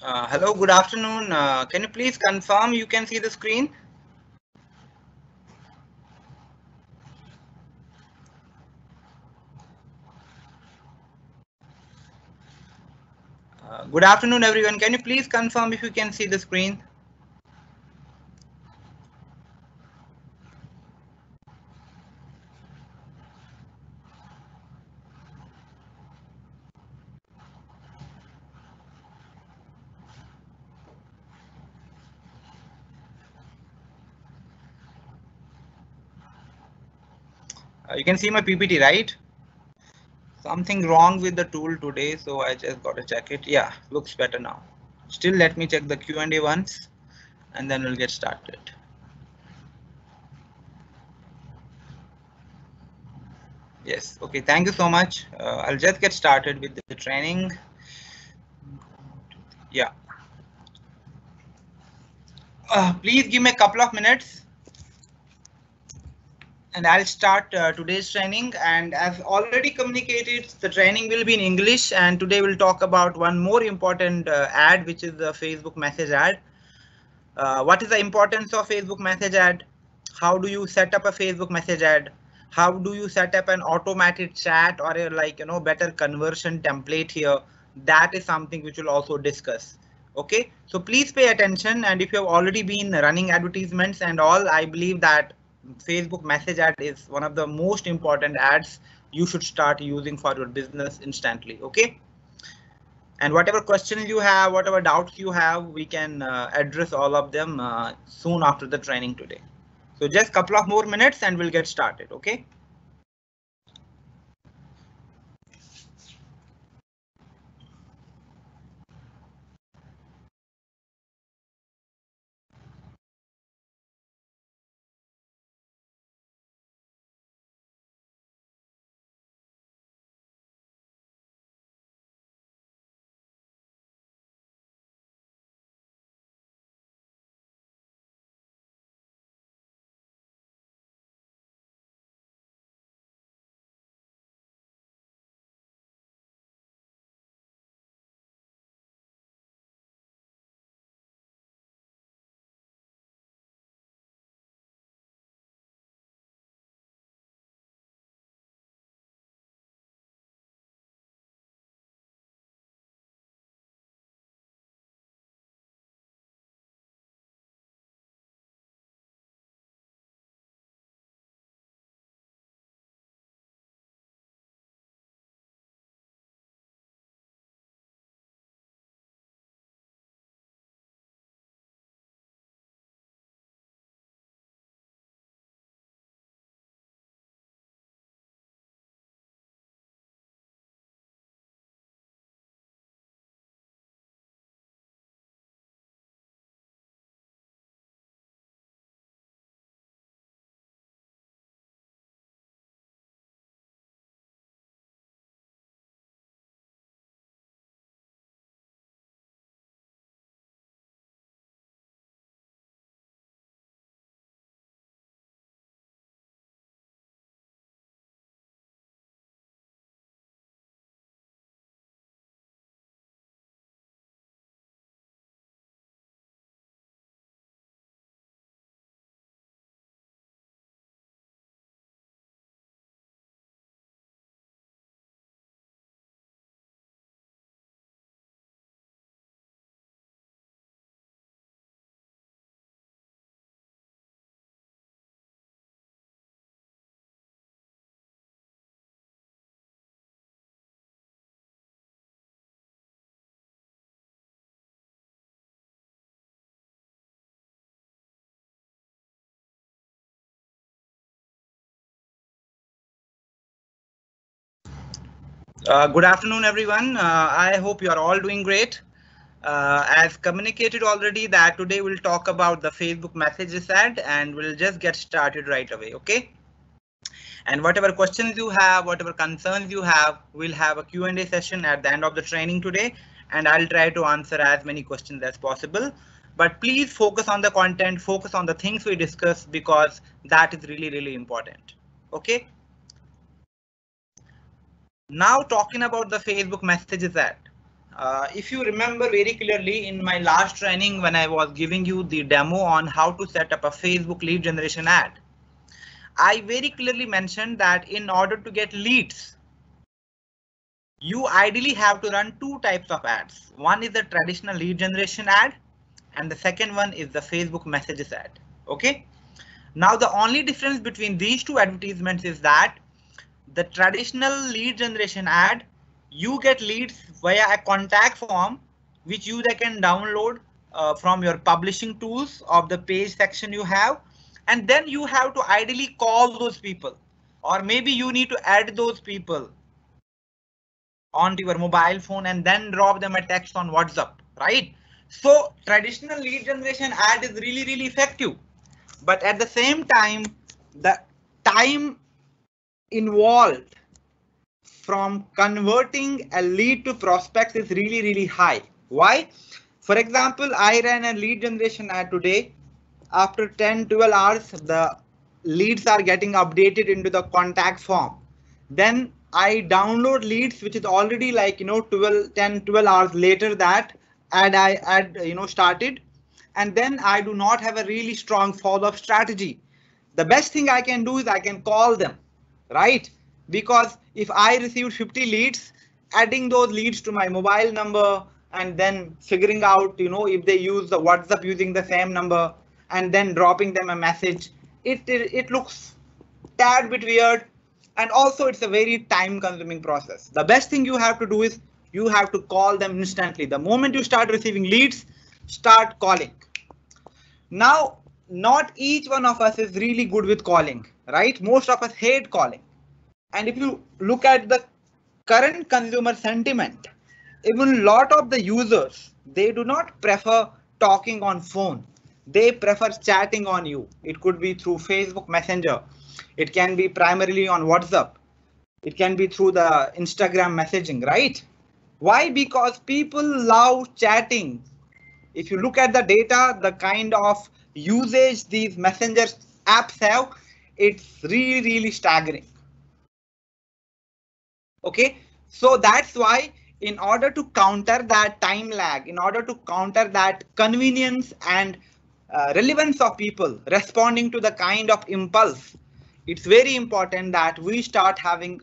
Hello, good afternoon. Can you please confirm you can see the screen? Good afternoon, everyone. Can you please confirm if you can see the screen? You can see my PPT, right? Something wrong with the tool today, so I just got to check it. Yeah, looks better now. Still, let me check the Q&A once, and then we'll get started. Yes, okay, thank you so much. I'll just get started with the training. Yeah. Please give me a couple of minutes and I'll start today's training. And as already communicated, the training will be in English. And today we'll talk about one more important ad, which is the Facebook message ad. What is the importance of Facebook message ad? How do you set up a Facebook message ad? How do you set up an automated chat or a better conversion template here? That is something which we'll also discuss. Okay, so please pay attention. And if you have already been running advertisements and all, I believe that Facebook message ad is one of the most important ads you should start using for your business instantly. Okay. And whatever questions you have, whatever doubts you have, we can address all of them soon after the training today. So just a couple of more minutes and we'll get started. Okay. Good afternoon, everyone. I hope you are all doing great. As communicated already that today we'll talk about the Facebook messages ad and we'll just get started right away. Okay. And whatever questions you have, whatever concerns you have, we'll have a Q&A session at the end of the training today, and I'll try to answer as many questions as possible. But please focus on the content, focus on the things we discuss, because that is really, really important. Okay. Now talking about the Facebook messages ad. If you remember very clearly in my last training when I was giving you the demo on how to set up a Facebook lead generation ad, I very clearly mentioned that in order to get leads, you ideally have to run two types of ads. One is the traditional lead generation ad, and the second one is the Facebook messages ad. Okay. Now the only difference between these two advertisements is that the traditional lead generation ad, you get leads via a contact form, which you can download from your publishing tools of the page section you have. And then you have to ideally call those people, or maybe you need to add those people onto your mobile phone and then drop them a text on WhatsApp, right? So traditional lead generation ad is really, really effective. But at the same time, the time involved from converting a lead to prospects is really, really high. Why? For example, I ran a lead generation ad today. After 10-12 hours, the leads are getting updated into the contact form. Then I download leads, which is already like 10-12 hours later that ad started. And then I do not have a really strong follow-up strategy. The best thing I can do is I can call them, right? Because if I received 50 leads, adding those leads to my mobile number and then figuring out, if they use the WhatsApp using the same number and then dropping them a message, it looks tad bit weird. And also it's a very time consuming process. The best thing you have to do is you have to call them instantly. The moment you start receiving leads, start calling. Now, not each one of us is really good with calling, right? Most of us hate calling. And if you look at the current consumer sentiment, even a lot of the users, they do not prefer talking on phone. They prefer chatting on you. It could be through Facebook Messenger. It can be primarily on WhatsApp. It can be through the Instagram messaging, right? Why? Because people love chatting. If you look at the data, the kind of usage these messenger apps have, it's really, really staggering. Okay, so that's why in order to counter that time lag, in order to counter that convenience and relevance of people responding to the kind of impulse, it's very important that we start having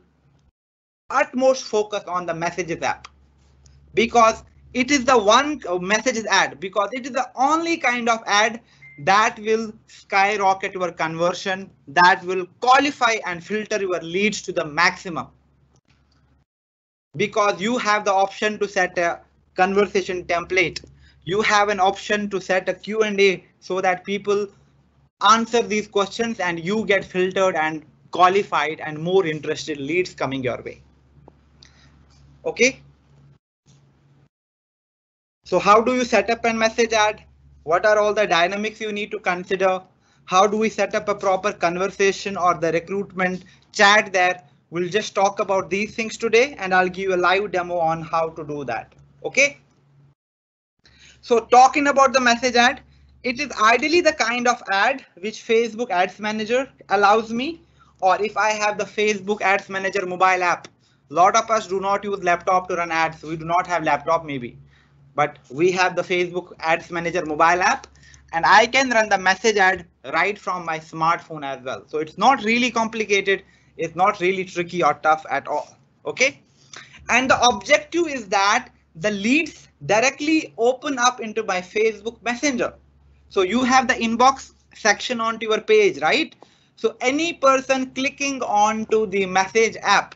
utmost focus on the messages app, because it is the one messages ad, because it is the only kind of ad that will skyrocket your conversion, that will qualify and filter your leads to the maximum. Because you have the option to set a conversation template. You have an option to set a Q&A so that people answer these questions and you get filtered and qualified and more interested leads coming your way. Okay. So how do you set up a message ad? What are all the dynamics you need to consider? How do we set up a proper conversation or the recruitment chat there? We'll just talk about these things today and I'll give you a live demo on how to do that. Okay. So talking about the message ad, it is ideally the kind of ad which Facebook Ads Manager allows me, or if I have the Facebook Ads Manager mobile app. A lot of us do not use laptop to run ads. We do not have laptop maybe, but we have the Facebook Ads Manager mobile app and I can run the message ad right from my smartphone as well. So it's not really complicated. It's not really tricky or tough at all. Okay. And the objective is that the leads directly open up into my Facebook Messenger. So you have the inbox section onto your page, right? So any person clicking onto the message ad,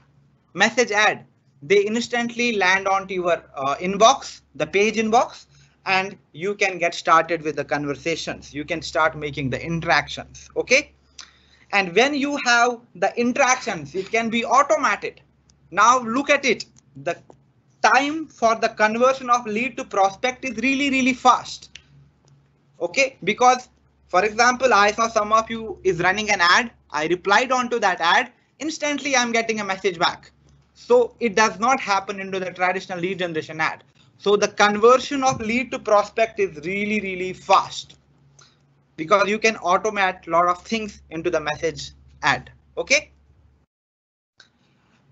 they instantly land onto your inbox, the page inbox, and you can get started with the conversations. You can start making the interactions. Okay. And when you have the interactions, it can be automated. Now look at it. The time for the conversion of lead to prospect is really, really fast. Okay, because for example, I saw some of you is running an ad. I replied onto that ad. Instantly, I'm getting a message back. So it does not happen into the traditional lead generation ad. So the conversion of lead to prospect is really, really fast, because you can automate a lot of things into the message ad. Okay.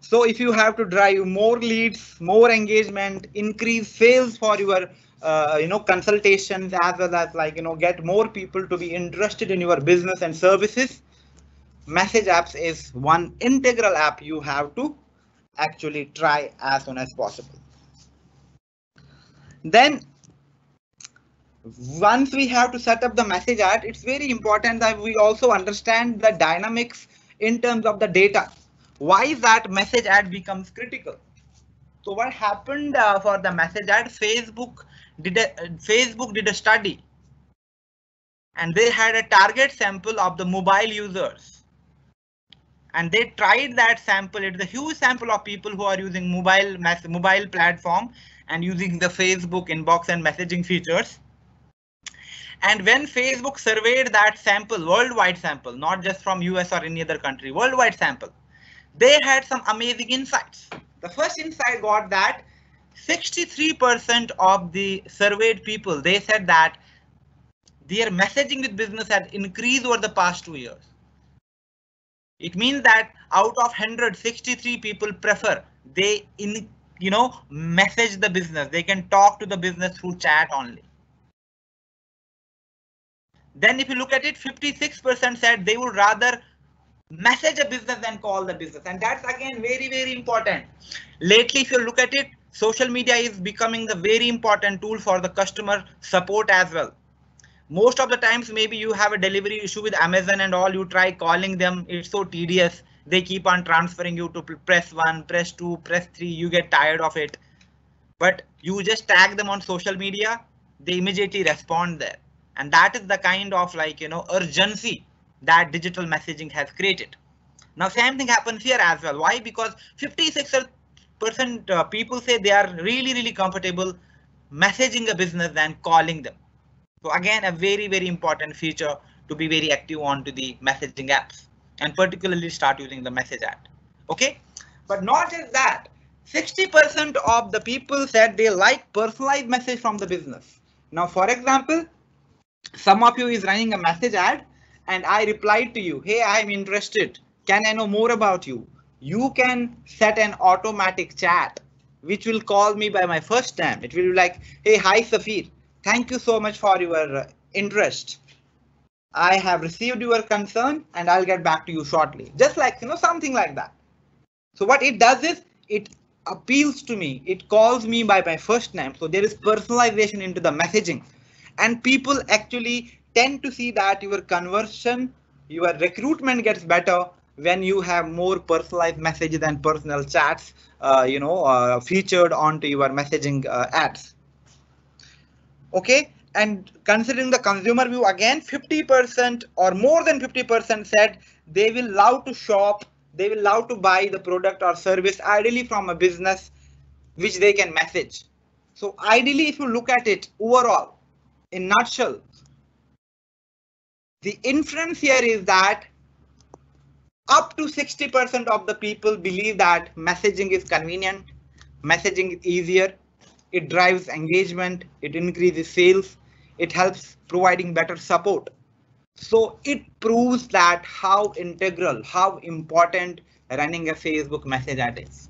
So if you have to drive more leads, more engagement, increase sales for your consultations, as well as get more people to be interested in your business and services, message apps is one integral app you have to actually try as soon as possible. Then once we have to set up the message ad, it's very important that we also understand the dynamics in terms of the data. Why is that message ad becomes critical? So what happened for the message ad? Facebook did a study, and they had a target sample of the mobile users, and they tried that sample. It's a huge sample of people who are using mobile platform and using the Facebook inbox and messaging features. And when Facebook surveyed that sample, worldwide sample, not just from US or any other country, worldwide sample, they had some amazing insights. The first insight got that 63% of the surveyed people, they said that their messaging with business had increased over the past 2 years. It means that out of 163 people prefer, they message the business. They can talk to the business through chat only. Then if you look at it, 56% said they would rather message a business than call the business. And that's again very, very important. Lately, if you look at it, social media is becoming the very important tool for the customer support as well. Most of the times, maybe you have a delivery issue with Amazon and all, you try calling them. It's so tedious. They keep on transferring you to press 1, press 2, press 3. You get tired of it. But you just tag them on social media. They immediately respond there. And that is the kind of urgency that digital messaging has created. Now, same thing happens here as well. Why? Because 56% people say they are really, really comfortable messaging a business than calling them. So again, a very, very important feature to be very active onto the messaging apps and particularly start using the message ad. Okay, but not just that, 60% of the people said they like personalized message from the business. Now, for example, some of you is running a message ad and I replied to you, hey, I'm interested. Can I know more about you? You can set an automatic chat which will call me by my first name. It will be like, hey, hi, Safir. Thank you so much for your interest. I have received your concern and I'll get back to you shortly. Just like, something like that. So what it does is it appeals to me. It calls me by my first name. So there is personalization into the messaging. And people actually tend to see that your conversion, your recruitment gets better when you have more personalized messages and personal chats, featured onto your messaging ads. Okay, and considering the consumer view, again, 50% or more than 50% said they will love to shop, they will love to buy the product or service, ideally from a business which they can message. So ideally, if you look at it overall, in nutshell, the inference here is that up to 60% of the people believe that messaging is convenient, messaging is easier, it drives engagement, it increases sales, it helps providing better support. So it proves that how integral, how important running a Facebook message ad is.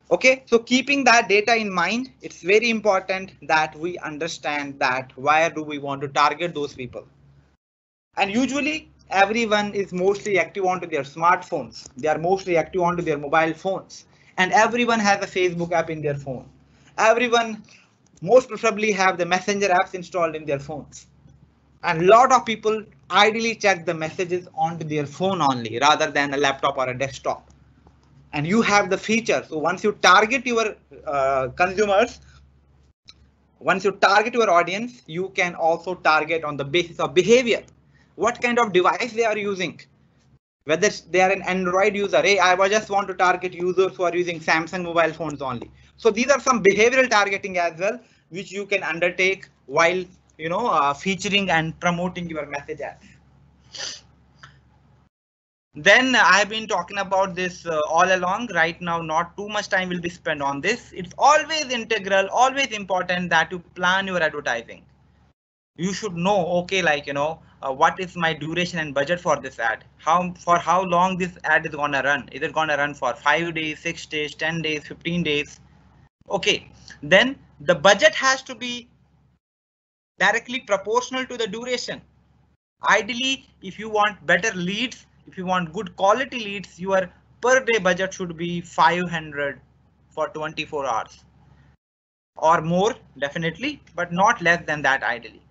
Okay, so keeping that data in mind, it's very important that we understand that where do we want to target those people. And usually everyone is mostly active onto their smartphones. They are mostly active onto their mobile phones, and everyone has a Facebook app in their phone. Everyone most preferably have the messenger apps installed in their phones. And a lot of people ideally check the messages onto their phone only rather than a laptop or a desktop. And you have the feature. So once you target your consumers, once you target your audience, you can also target on the basis of behavior. What kind of device they are using, whether they are an Android user. Hey, I just want to target users who are using Samsung mobile phones only. So these are some behavioral targeting as well, which you can undertake while featuring and promoting your message ad. Then I have been talking about this all along. Right now, not too much time will be spent on this. It's always integral, always important that you plan your advertising. You should know, okay, what is my duration and budget for this ad? For how long this ad is gonna run? Is it gonna run for 5 days, 6 days, 10 days, 15 days? Okay, then the budget has to be directly proportional to the duration. Ideally, if you want better leads, if you want good quality leads, your per day budget should be 500 for 24 hours or more, definitely, but not less than that ideally.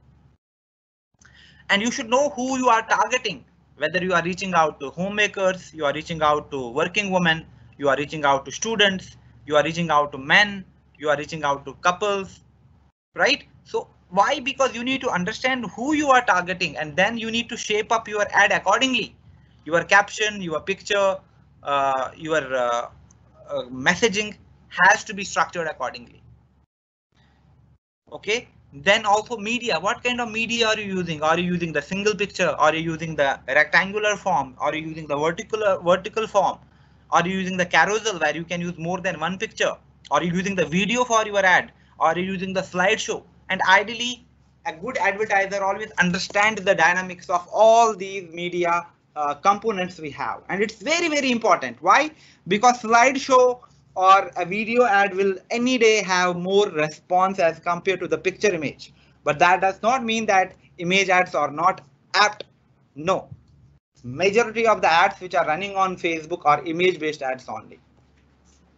And you should know who you are targeting, whether you are reaching out to homemakers, you are reaching out to working women, you are reaching out to students, you are reaching out to men, you are reaching out to couples, right? So why? Because you need to understand who you are targeting, and then you need to shape up your ad accordingly. Your caption, your picture, your messaging has to be structured accordingly. Okay, then also media. What kind of media are you using? Are you using the single picture? Are you using the rectangular form? Are you using the vertical form? Are you using the carousel where you can use more than one picture? Are you using the video for your ad? Are you using the slideshow? And ideally, a good advertiser always understands the dynamics of all these media components we have. And it's very, very important. Why? Because slideshow or a video ad will any day have more response as compared to the picture image. But that does not mean that image ads are not apt. No. Majority of the ads which are running on Facebook are image based ads only.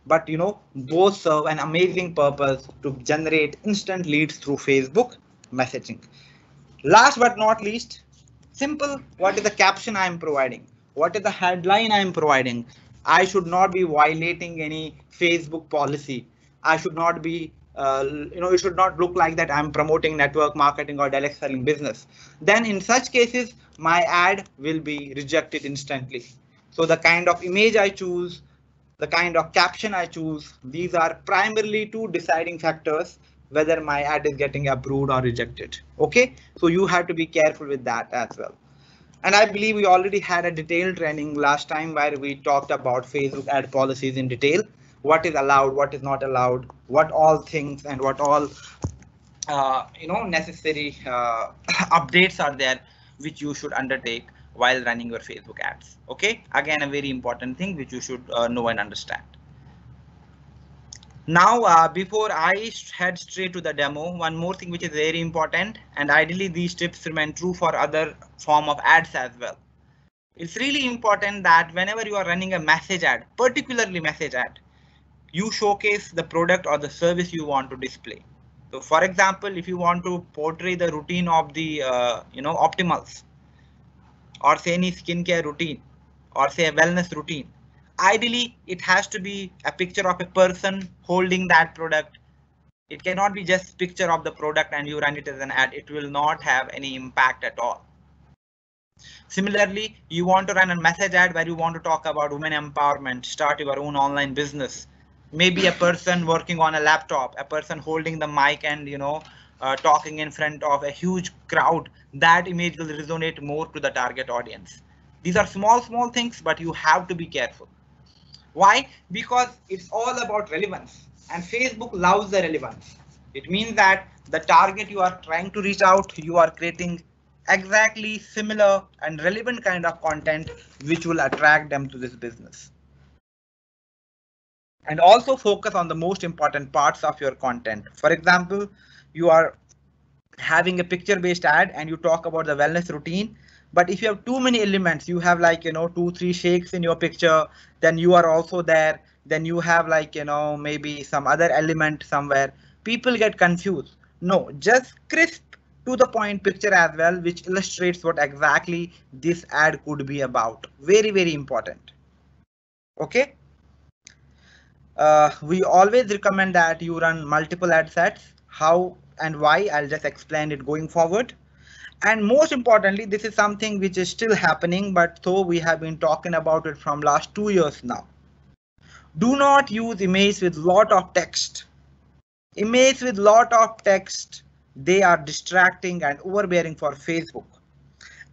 But you know, both serve an amazing purpose to generate instant leads through Facebook messaging. Last but not least, simple. What is the caption I am providing? What is the headline I am providing? I should not be violating any Facebook policy. I should not be, it should not look like that I'm promoting network marketing or direct selling business. Then in such cases, my ad will be rejected instantly. So the kind of image I choose, the kind of caption I choose, these are primarily two deciding factors whether my ad is getting approved or rejected. Okay, so you have to be careful with that as well. And I believe we already had a detailed training last time where we talked about Facebook ad policies in detail. What is allowed, what is not allowed, what all things and what all necessary updates are there which you should undertake while running your Facebook ads. Okay, again, a very important thing which you should know and understand. Now, before I head straight to the demo, one more thing which is very important, and ideally these tips remain true for other form of ads as well. It's really important that whenever you are running a message ad, particularly message ad, you showcase the product or the service you want to display. So for example, if you want to portray the routine of the optimals, or say any skincare routine, or say a wellness routine, ideally it has to be a picture of a person holding that product. It cannot be just picture of the product and you run it as an ad. It will not have any impact at all. Similarly, you want to run a message ad where you want to talk about women empowerment, start your own online business. Maybe a person working on a laptop, a person holding the mic and talking in front of a huge crowd. That image will resonate more to the target audience. These are small things, but you have to be careful. Why? Because it's all about relevance, and Facebook loves the relevance. It means that the target you are trying to reach out, you are creating exactly similar and relevant kind of content which will attract them to this business. And also focus on the most important parts of your content. For example, you are having a picture based ad and you talk about the wellness routine, but if you have too many elements, you have 2-3 shakes in your picture, then you are also there, then you have maybe some other element somewhere, people get confused. No, just crisp to the point picture as well, which illustrates what exactly this ad could be about. Very, very important. Okay. We always recommend that you run multiple ad sets. How and why, I'll just explain it going forward. And most importantly, this is something which is still happening, but so we have been talking about it from last 2 years now. Do not use image with lot of text. Image with lot of text, they are distracting and overbearing for Facebook.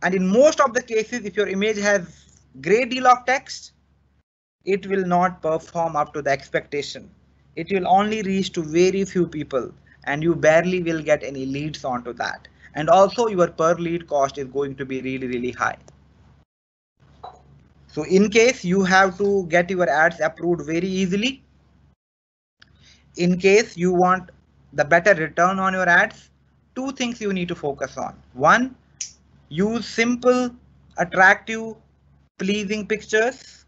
And in most of the cases, if your image has great deal of text, it will not perform up to the expectation. It will only reach to very few people and you barely will get any leads onto that. And also your per lead cost is going to be really high. So in case you have to get your ads approved very easily, in case you want the better return on your ads, two things you need to focus on. One, use simple, attractive, pleasing pictures.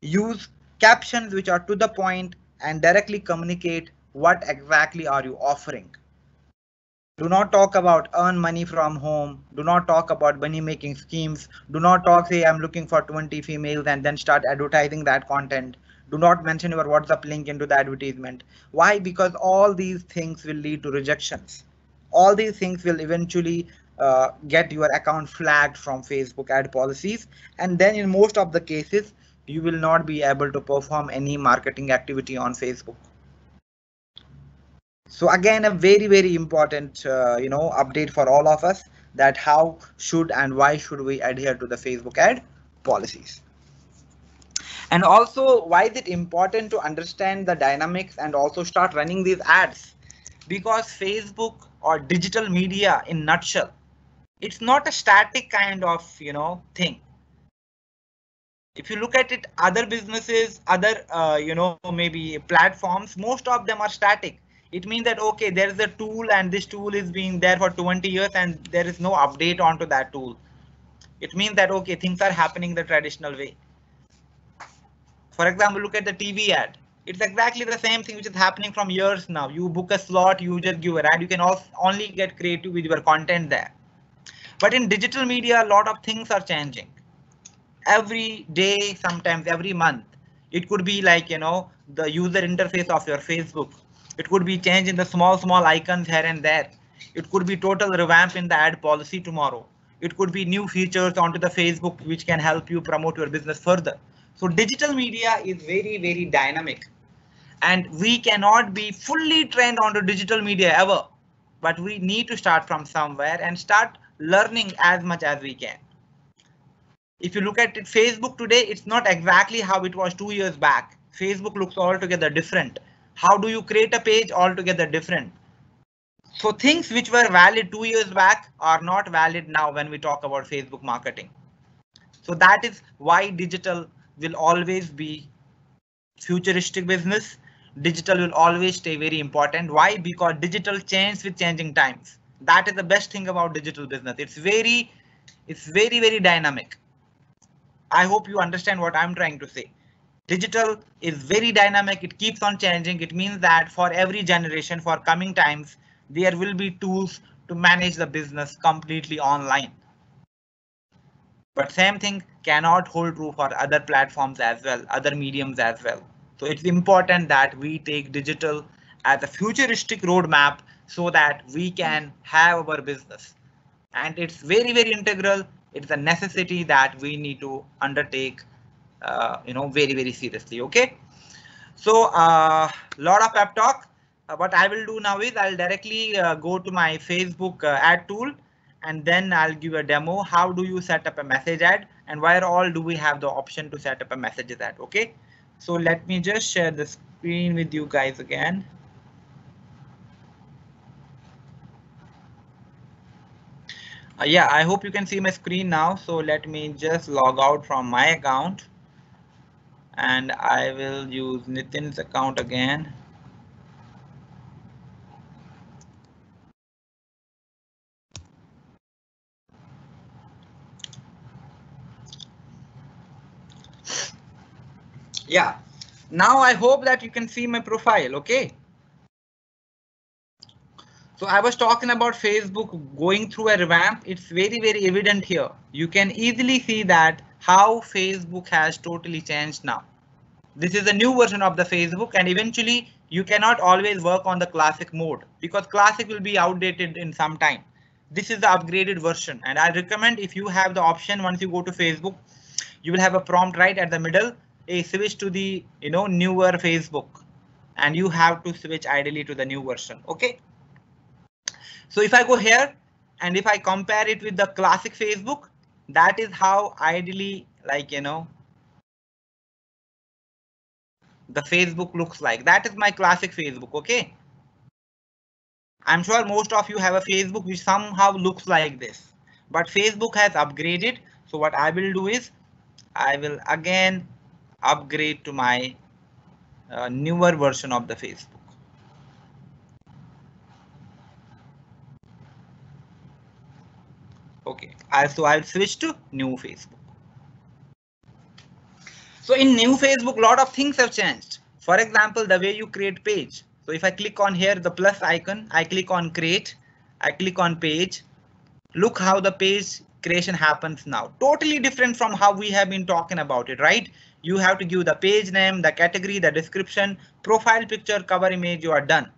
Use captions which are to the point and directly communicate what exactly are you offering. Do not talk about earn money from home. Do not talk about money making schemes. Do not talk, say, I'm looking for 20 females and then start advertising that content. Do not mention your WhatsApp link into the advertisement. Why? Because all these things will lead to rejections. All these things will eventually get your account flagged from Facebook ad policies. And then in most of the cases, you will not be able to perform any marketing activity on Facebook. So again, a very important update for all of us, that how should and why should we adhere to the Facebook ad policies. And also, why is it important to understand the dynamics and also start running these ads? Because Facebook or digital media in nutshell, it's not a static kind of thing. If you look at it, other businesses, other maybe platforms, most of them are static. It means that okay, there is a tool and this tool is being there for 20 years and there is no update onto that tool. It means that okay, things are happening the traditional way. For example, look at the TV ad. It's exactly the same thing which is happening from years now. You book a slot, you just give an ad. You can also only get creative with your content there. But in digital media, a lot of things are changing every day, sometimes every month. It could be like the user interface of your Facebook. It could be change in the small icons here and there. It could be total revamp in the ad policy tomorrow. It could be new features onto the Facebook which can help you promote your business further. So digital media is very dynamic, and we cannot be fully trained onto digital media ever, but we need to start from somewhere and start learning as much as we can. If you look at it, Facebook today, it's not exactly how it was 2 years back. Facebook looks altogether different. How do you create a page? Altogether different. So things which were valid 2 years back are not valid now when we talk about Facebook marketing. So that is why digital will always be futuristic business. Digital will always stay very important. Why? Because digital changes with changing times. That is the best thing about digital business. It's very dynamic. I hope you understand what I'm trying to say. Digital is very dynamic. It keeps on changing. It means that for every generation, for coming times, there will be tools to manage the business completely online. But same thing cannot hold true for other platforms as well, other mediums as well. So it's important that we take digital as a futuristic roadmap so that we can have our business. And it's very integral. It's a necessity that we need to undertake very seriously. Okay, so lot of pep talk. What I will do now is I'll directly go to my Facebook ad tool, and then I'll give a demo. How do you set up a message ad, and where all do we have the option to set up a message ad? Okay, so let me just share the screen with you guys again. Yeah, I hope you can see my screen now. So let me just log out from my account, and I will use Nitin's account again. Yeah, now I hope that you can see my profile. Okay. So I was talking about Facebook going through a revamp. It's very evident here. You can easily see that how Facebook has totally changed now. This is a new version of the Facebook, and eventually you cannot always work on the classic mode because classic will be outdated in some time. This is the upgraded version, and I recommend if you have the option, once you go to Facebook, you will have a prompt right at the middle, a switch to the newer Facebook, and you have to switch ideally to the new version. Okay. So if I go here and if I compare it with the classic Facebook, that is how ideally the Facebook looks like. That is my classic Facebook. Okay. I'm sure most of you have a Facebook which somehow looks like this, but Facebook has upgraded. So what I will do is I will again upgrade to my newer version of the Facebook. Okay, so I'll switch to new Facebook. So in new Facebook, a lot of things have changed. For example, the way you create page. So if I click on here, the plus icon, I click on create, I click on page. Look how the page creation happens now. Totally different from how we have been talking about it, right? You have to give the page name, the category, the description, profile picture, cover image, you are done.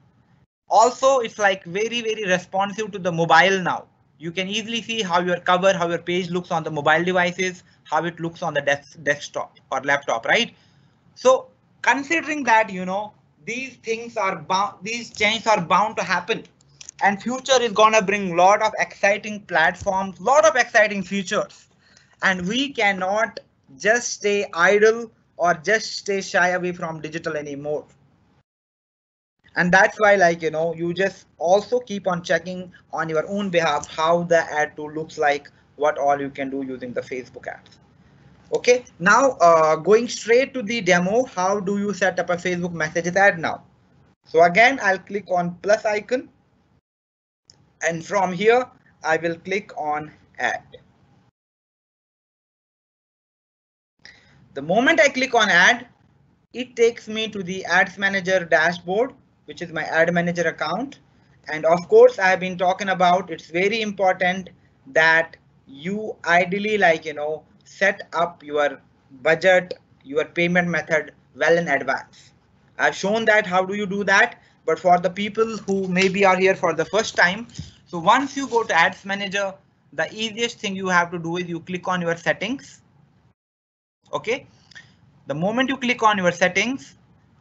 Also, it's like very, very responsive to the mobile now. You can easily see how your cover, how your page looks on the mobile devices, how it looks on the desktop or laptop, right? So considering that, you know, these things are bound, these changes are bound to happen, and future is gonna bring lot of exciting platforms, lot of exciting features, and we cannot just stay idle or just stay shy away from digital anymore. And that's why, like, you know, you just also keep on checking on your own behalf how the ad tool looks like, what all you can do using the Facebook ads. Okay, now going straight to the demo, how do you set up a Facebook messages ad now? So again, I'll click on plus icon, and from here I will click on ad. The moment I click on ad, it takes me to the ads manager dashboard, which is my ad manager account. And of course, I've been talking about, it's very important that you ideally, like, you know, set up your budget, your payment method well in advance. I've shown that how do you do that, but for the people who maybe are here for the first time, so once you go to ads manager, the easiest thing you have to do is you click on your settings. Okay, the moment you click on your settings,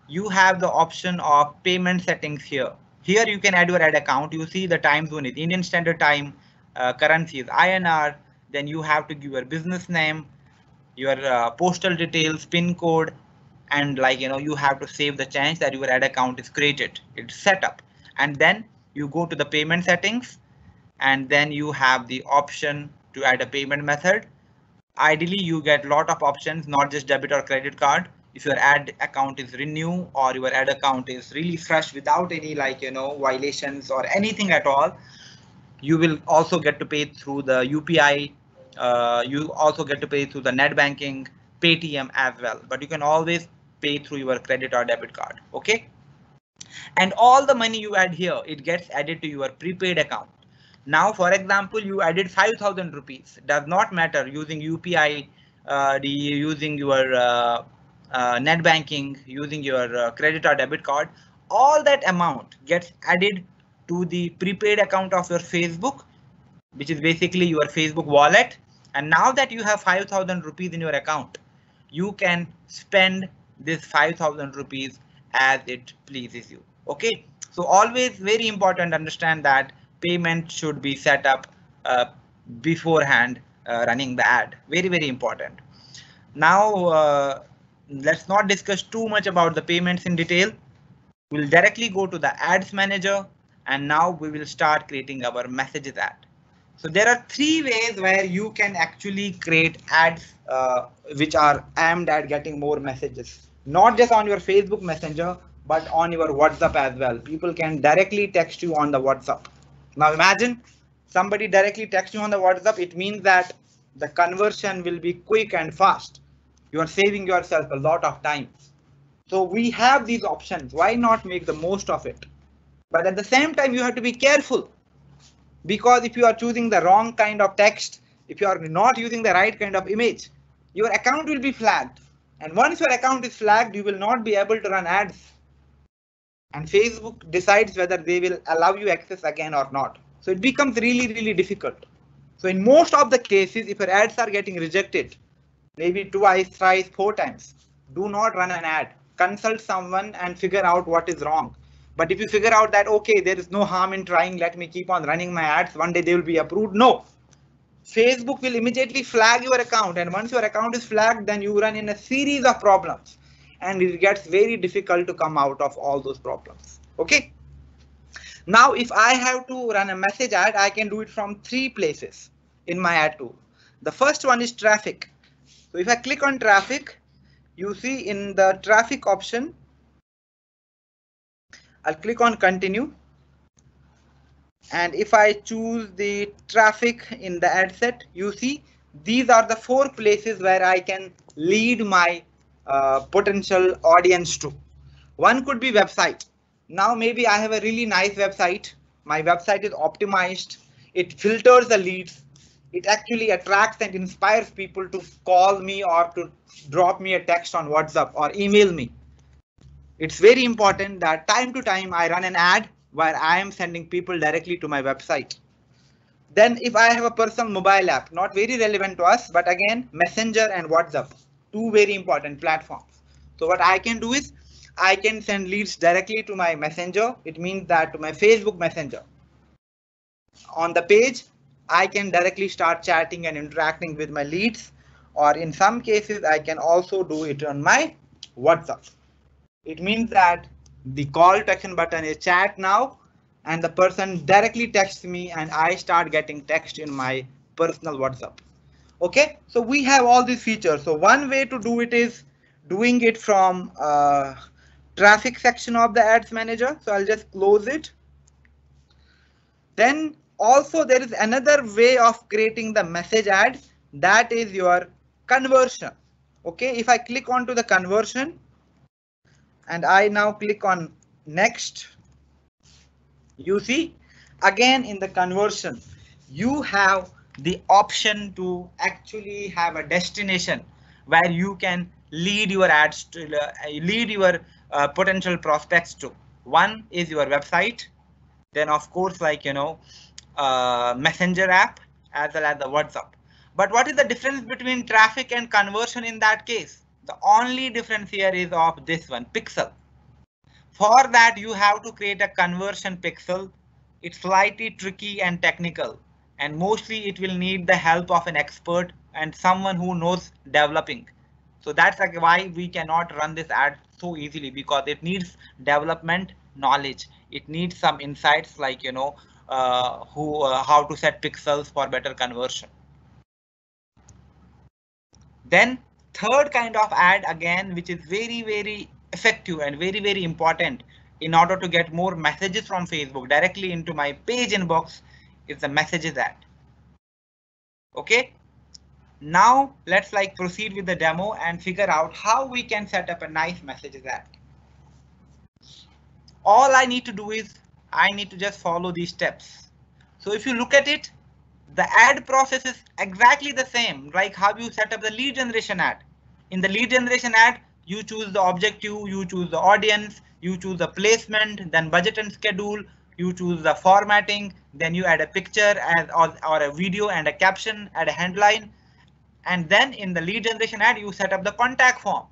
you have the option of payment settings here. Here you can add your ad account. You see the time zone is Indian Standard Time, currency is INR. Then you have to give your business name, your postal details, PIN code, and, like, you know, you have to save the change that your ad account is created. It's set up, and then you go to the payment settings, and then you have the option to add a payment method. Ideally, you get a lot of options, not just debit or credit card. If your ad account is renew or your ad account is really fresh without any, like, you know, violations or anything at all, you will also get to pay through the UPI. You also get to pay through the net banking, Paytm as well, but you can always pay through your credit or debit card. Okay. And all the money you add here, it gets added to your prepaid account. Now, for example, you added 5,000 rupees. Does not matter using UPI, using your net banking, using your credit or debit card. All that amount gets added to the prepaid account of your Facebook, which is basically your Facebook wallet. And now that you have 5,000 rupees in your account, you can spend this 5,000 rupees as it pleases you. Okay, so always very important to understand that payment should be set up beforehand running the ad. Very, very important. Now, let's not discuss too much about the payments in detail. We'll directly go to the ads manager, and now we will start creating our messages ad. So there are three ways where you can actually create ads which are aimed at getting more messages, not just on your Facebook Messenger, but on your WhatsApp as well. People can directly text you on the WhatsApp. Now imagine somebody directly texts you on the WhatsApp. It means that the conversion will be quick and fast. You are saving yourself a lot of time. So we have these options. Why not make the most of it? But at the same time, you have to be careful, because if you are choosing the wrong kind of text, if you are not using the right kind of image, your account will be flagged. And once your account is flagged, you will not be able to run ads. And Facebook decides whether they will allow you access again or not. So it becomes really, really difficult. So in most of the cases, if your ads are getting rejected, maybe twice, thrice, 4 times, do not run an ad. Consult someone and figure out what is wrong. But if you figure out that, okay, there is no harm in trying, let me keep on running my ads, one day they will be approved. No, Facebook will immediately flag your account. And once your account is flagged, then you run in a series of problems. And it gets very difficult to come out of all those problems. Okay. Now, if I have to run a message ad, I can do it from 3 places in my ad tool. The first one is traffic. So if I click on traffic, you see in the traffic option, I'll click on continue. And if I choose the traffic in the ad set, you see these are the 4 places where I can lead my potential audience to. One could be website. Now maybe I have a really nice website. My website is optimized. It filters the leads. It actually attracts and inspires people to call me or to drop me a text on WhatsApp or email me. It's very important that time to time I run an ad where I am sending people directly to my website. Then if I have a personal mobile app, not very relevant to us, but again, Messenger and WhatsApp, 2 very important platforms. So what I can do is I can send leads directly to my Messenger. It means that to my Facebook Messenger. On the page, I can directly start chatting and interacting with my leads, or in some cases, I can also do it on my WhatsApp. It means that the call to action button is chat now, and the person directly texts me and I start getting text in my personal WhatsApp. Okay, so we have all these features. So one way to do it is doing it from traffic section of the ads manager. So I'll just close it. Then also there is another way of creating the message ad, that is your conversion. Okay, if I click onto the conversion and I now click on next, you see again in the conversion you have the option to actually have a destination where you can lead your ads to lead your potential prospects to. One is your website, then of course, like Messenger app, as well as the WhatsApp. But what is the difference between traffic and conversion in that case? The only difference here is of this one, pixel. For that you have to create a conversion pixel. It's slightly tricky and technical, and mostly it will need the help of an expert and someone who knows developing. So that's like why we cannot run this ad so easily, because it needs development knowledge. It needs some insights like how to set pixels for better conversion. Then third kind of ad again, which is very effective and very important in order to get more messages from Facebook directly into my page inbox, is the messages ad. Okay, now let's proceed with the demo and figure out how we can set up a nice messages ad. All I need to do is I need to just follow these steps. So if you look at it, the ad process is exactly the same like how you set up the lead generation ad. In the lead generation ad, you choose the objective, you choose the audience, you choose the placement, then budget and schedule, you choose the formatting, then you add a picture or a video and a caption, add a headline, and then in the lead generation ad, you set up the contact form.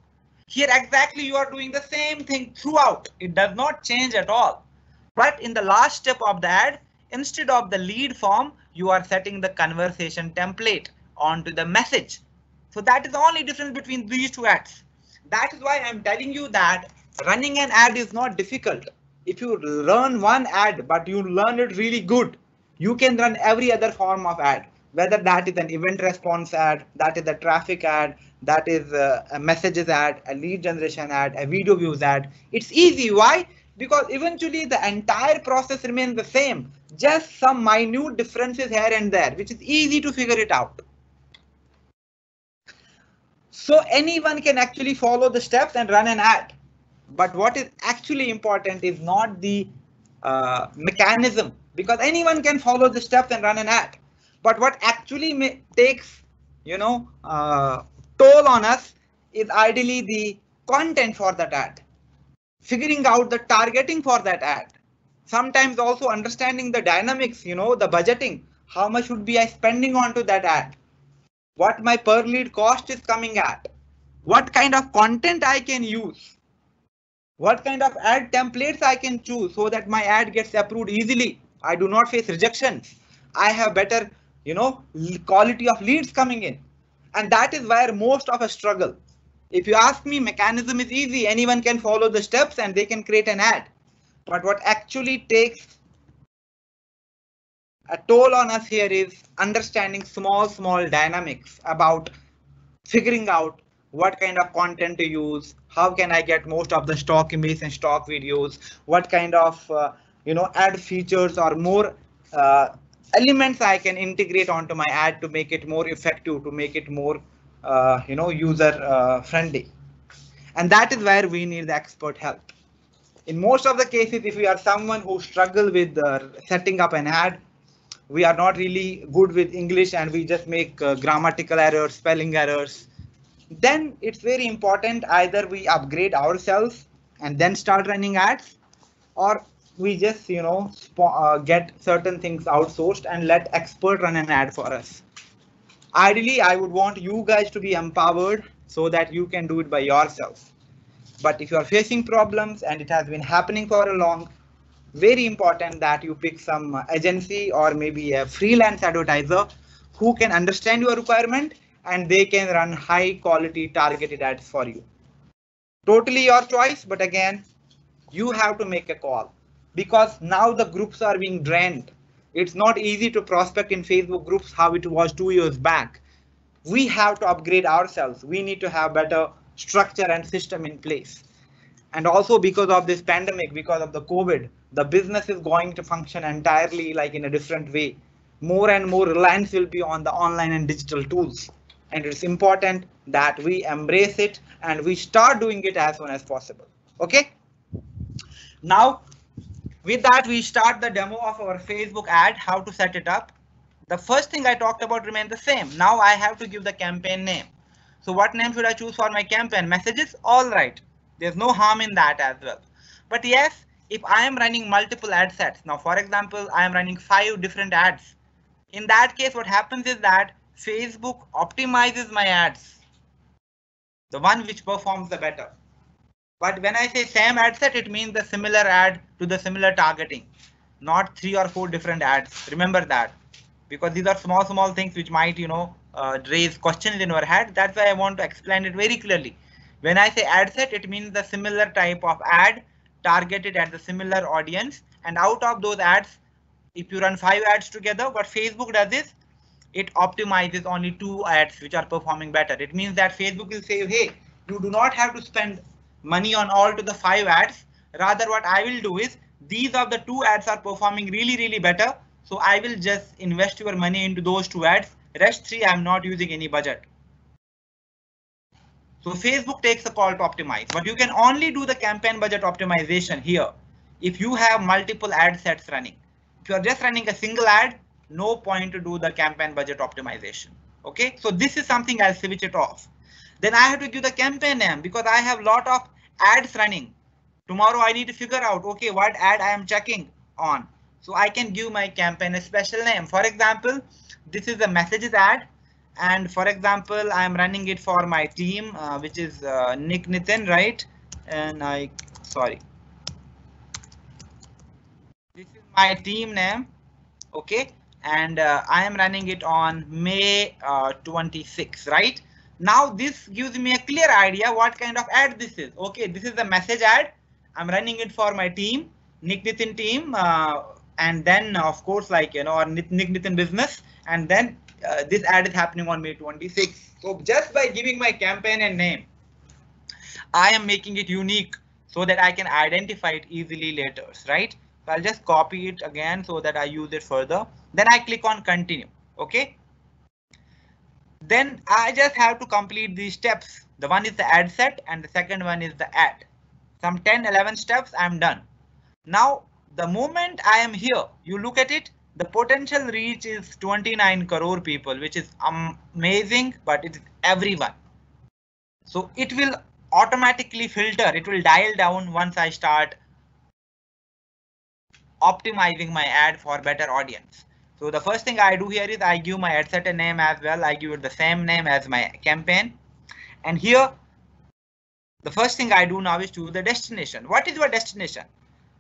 Here exactly you are doing the same thing throughout. It does not change at all. But in the last step of the ad, instead of the lead form, you are setting the conversation template onto the message. So that is the only difference between these two ads. That is why I'm telling you that running an ad is not difficult. If you learn one ad, but you learn it really good, you can run every other form of ad, whether that is an event response ad, that is a traffic ad, that is a messages ad, a lead generation ad, a video views ad. It's easy. Why? Because eventually the entire process remains the same, just some minute differences here and there, which is easy to figure it out. So anyone can actually follow the steps and run an ad. But what is actually important is not the mechanism, because anyone can follow the steps and run an ad. But what actually takes, toll on us is ideally the content for that ad, figuring out the targeting for that ad, sometimes also understanding the dynamics, the budgeting, how much would be I spending onto that ad, what my per lead cost is coming at, what kind of content I can use, what kind of ad templates I can choose so that my ad gets approved easily. I do not face rejections. I have better, quality of leads coming in. And that is where most of us struggle. If you ask me, mechanism is easy. Anyone can follow the steps and they can create an ad. But what actually takes A toll on us here is understanding small dynamics about figuring out what kind of content to use, how can I get most of the stock images and stock videos, what kind of ad features or more elements I can integrate onto my ad to make it more effective, to make it more user friendly. And that is where we need the expert help. In most of the cases, if we are someone who struggle with setting up an ad, we are not really good with English and we just make grammatical errors, spelling errors, then it's very important either we upgrade ourselves and then start running ads, or we just get certain things outsourced and let expert run an ad for us. Ideally, I would want you guys to be empowered so that you can do it by yourself. But if you are facing problems and it has been happening for a long, very important that you pick some agency or maybe a freelance advertiser who can understand your requirement and they can run high quality targeted ads for you. Totally your choice, but again, you have to make a call because now the groups are being drained. It's not easy to prospect in Facebook groups how it was 2 years back. We have to upgrade ourselves. We need to have better structure and system in place. And also because of this pandemic, because of the COVID, the business is going to function entirely like in a different way. More and more reliance will be on the online and digital tools. And it's important that we embrace it and we start doing it as soon as possible. Okay. Now, with that, we start the demo of our Facebook ad, how to set it up. The first thing I talked about remains the same. Now I have to give the campaign name. So what name should I choose for my campaign? Messages? All right. There's no harm in that as well. But yes, if I am running multiple ad sets, now for example, I am running 5 different ads. In that case, what happens is that Facebook optimizes my ads, the one which performs the better. But when I say same ad set, it means the similar ad to the similar targeting, not 3 or 4 different ads. Remember that, because these are small things which might, raise questions in your head. That's why I want to explain it very clearly. When I say ad set, it means the similar type of ad targeted at the similar audience. And out of those ads, if you run 5 ads together, what Facebook does is it optimizes only 2 ads which are performing better. It means that Facebook will say, hey, you do not have to spend money on all to the 5 ads. Rather, what I will do is these of the 2 ads are performing really better. So I will just invest your money into those 2 ads. Rest 3, I'm not using any budget. So Facebook takes a call to optimize, but you can only do the campaign budget optimization here if you have multiple ad sets running. If you are just running a single ad, no point to do the campaign budget optimization. Okay, so this is something I'll switch it off. Then I have to give the campaign name because I have a lot of ads running. Tomorrow I need to figure out, okay, what ad I am checking on. So I can give my campaign a special name. For example, this is a messages ad. And for example, I am running it for my team, which is Nick Nitin, right? And this is my team name. Okay. And I am running it on May 26, right? Now this gives me a clear idea what kind of ad this is. Okay, this is a message ad. I'm running it for my team, Nick Nitin team, and then of course, like or Nick Nitin business, and then this ad is happening on May 26. So just by giving my campaign and name, I am making it unique so that I can identify it easily later, right? So I'll just copy it again so that I use it further. Then I click on continue. Okay. Then I just have to complete these steps. The one is the ad set and the second one is the ad. Some 10-11 steps, I'm done. Now, the moment I am here, you look at it, the potential reach is 29 crore people, which is amazing, but it's everyone. So it will automatically filter, it will dial down once I start optimizing my ad for better audience. So the first thing I do here is I give my ad set a name as well. I give it the same name as my campaign. And here, the first thing I do now is choose the destination. What is your destination?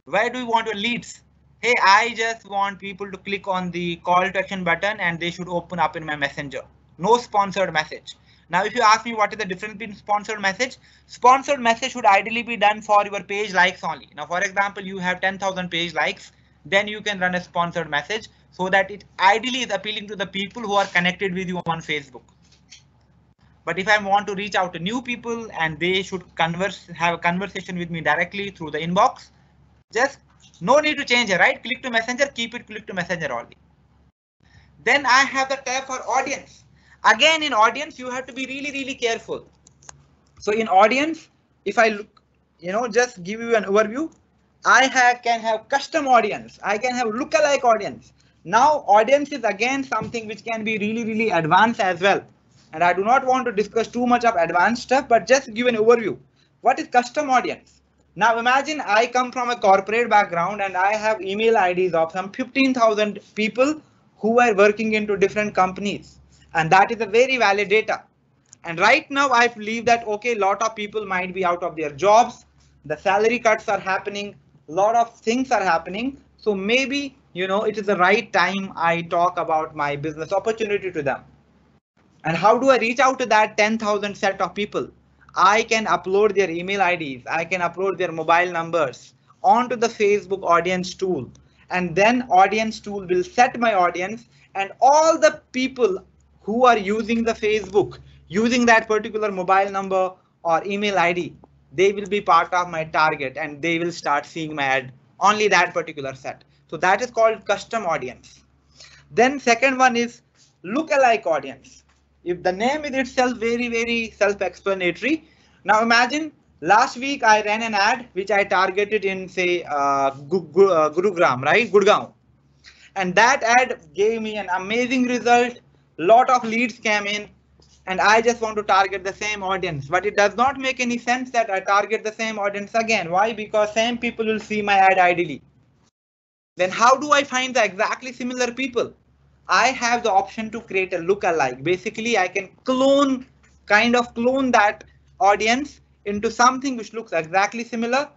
Where do you want your leads? Hey, I just want people to click on the call to action button and they should open up in my messenger. No sponsored message. Now, if you ask me what is the difference between sponsored message should ideally be done for your page likes only. Now, for example, you have 10,000 page likes, then you can run a sponsored message. so that it ideally is appealing to the people who are connected with you on Facebook. But if I want to reach out to new people and they should have a conversation with me directly through the inbox, just no need to change it, right? Click to Messenger, keep it click to Messenger only. Then I have the tab for audience. Again, in audience, you have to be really careful. So in audience, if I look, just give you an overview, can have custom audience. I can have lookalike audience. Now audience is again something which can be really advanced as well. And I do not want to discuss too much of advanced stuff, but just give an overview. What is custom audience? Now imagine I come from a corporate background and I have email IDs of some 15,000 people who are working into different companies. And that is a very valid data. And right now I believe that, okay, a lot of people might be out of their jobs. The salary cuts are happening. A lot of things are happening. So maybe, it is the right time I talk about my business opportunity to them. And how do I reach out to that 10,000 set of people? I can upload their email IDs. I can upload their mobile numbers onto the Facebook audience tool. And then audience tool will set my audience, and all the people who are using the Facebook, using that particular mobile number or email ID, they will be part of my target and they will start seeing my ad, only that particular set. So that is called custom audience. Then second one is lookalike audience. If the name is itself very self-explanatory. Now imagine last week I ran an ad which I targeted in, say, Gurugram, right? Gurgaon. And that ad gave me an amazing result. Lot of leads came in, and I just want to target the same audience. But it does not make any sense that I target the same audience again. Why? Because same people will see my ad ideally. Then how do I find the exactly similar people? I have the option to create a lookalike. Basically, I can clone that audience into something which looks exactly similar,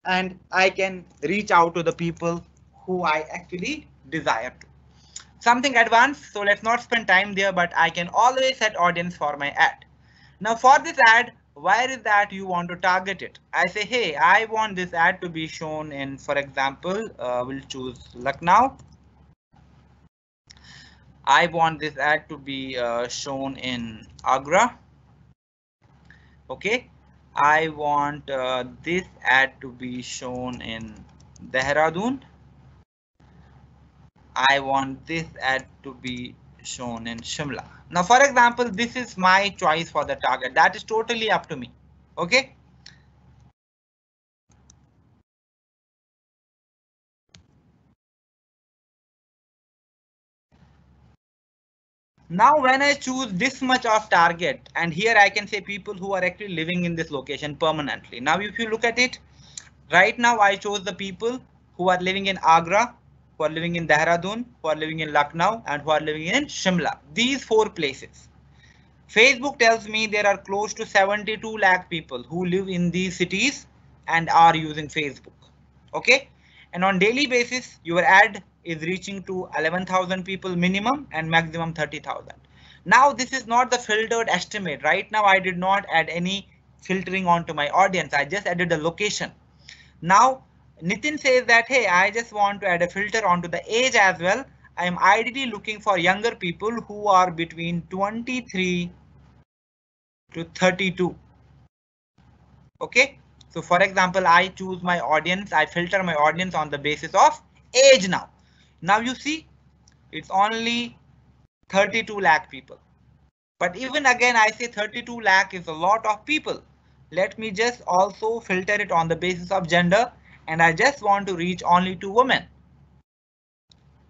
and I can reach out to the people who I actually desire to. Something advanced, so let's not spend time there, but I can always set audience for my ad. Now for this ad, where is that you want to target it? I say, hey, I want this ad to be shown in, for example, we'll choose Lucknow. I want this ad to be shown in Agra. Okay, I want this ad to be shown in Dehradun. I want this ad to be shown in Shimla. Now, for example, this is my choice for the target. That is totally up to me. Okay. Now, when I choose this much of target, and here I can say people who are actually living in this location permanently. Now, if you look at it, right now I chose the people who are living in Agra, who are living in Dehradun, who are living in Lucknow, and who are living in Shimla. These 4 places. Facebook tells me there are close to 72 lakh people who live in these cities and are using Facebook. Okay. And on daily basis, your ad is reaching to 11,000 people minimum and maximum 30,000. Now, this is not the filtered estimate. Right now, I did not add any filtering onto my audience. I just added a location. Now, Nitin says that, hey, I just want to add a filter onto the age as well. I am ideally looking for younger people who are between 23 to 32. Okay. So for example, I choose my audience. I filter my audience on the basis of age now. Now you see, it's only 32 lakh people. But even again, I say 32 lakh is a lot of people. Let me just also filter it on the basis of gender. And I just want to reach only to women.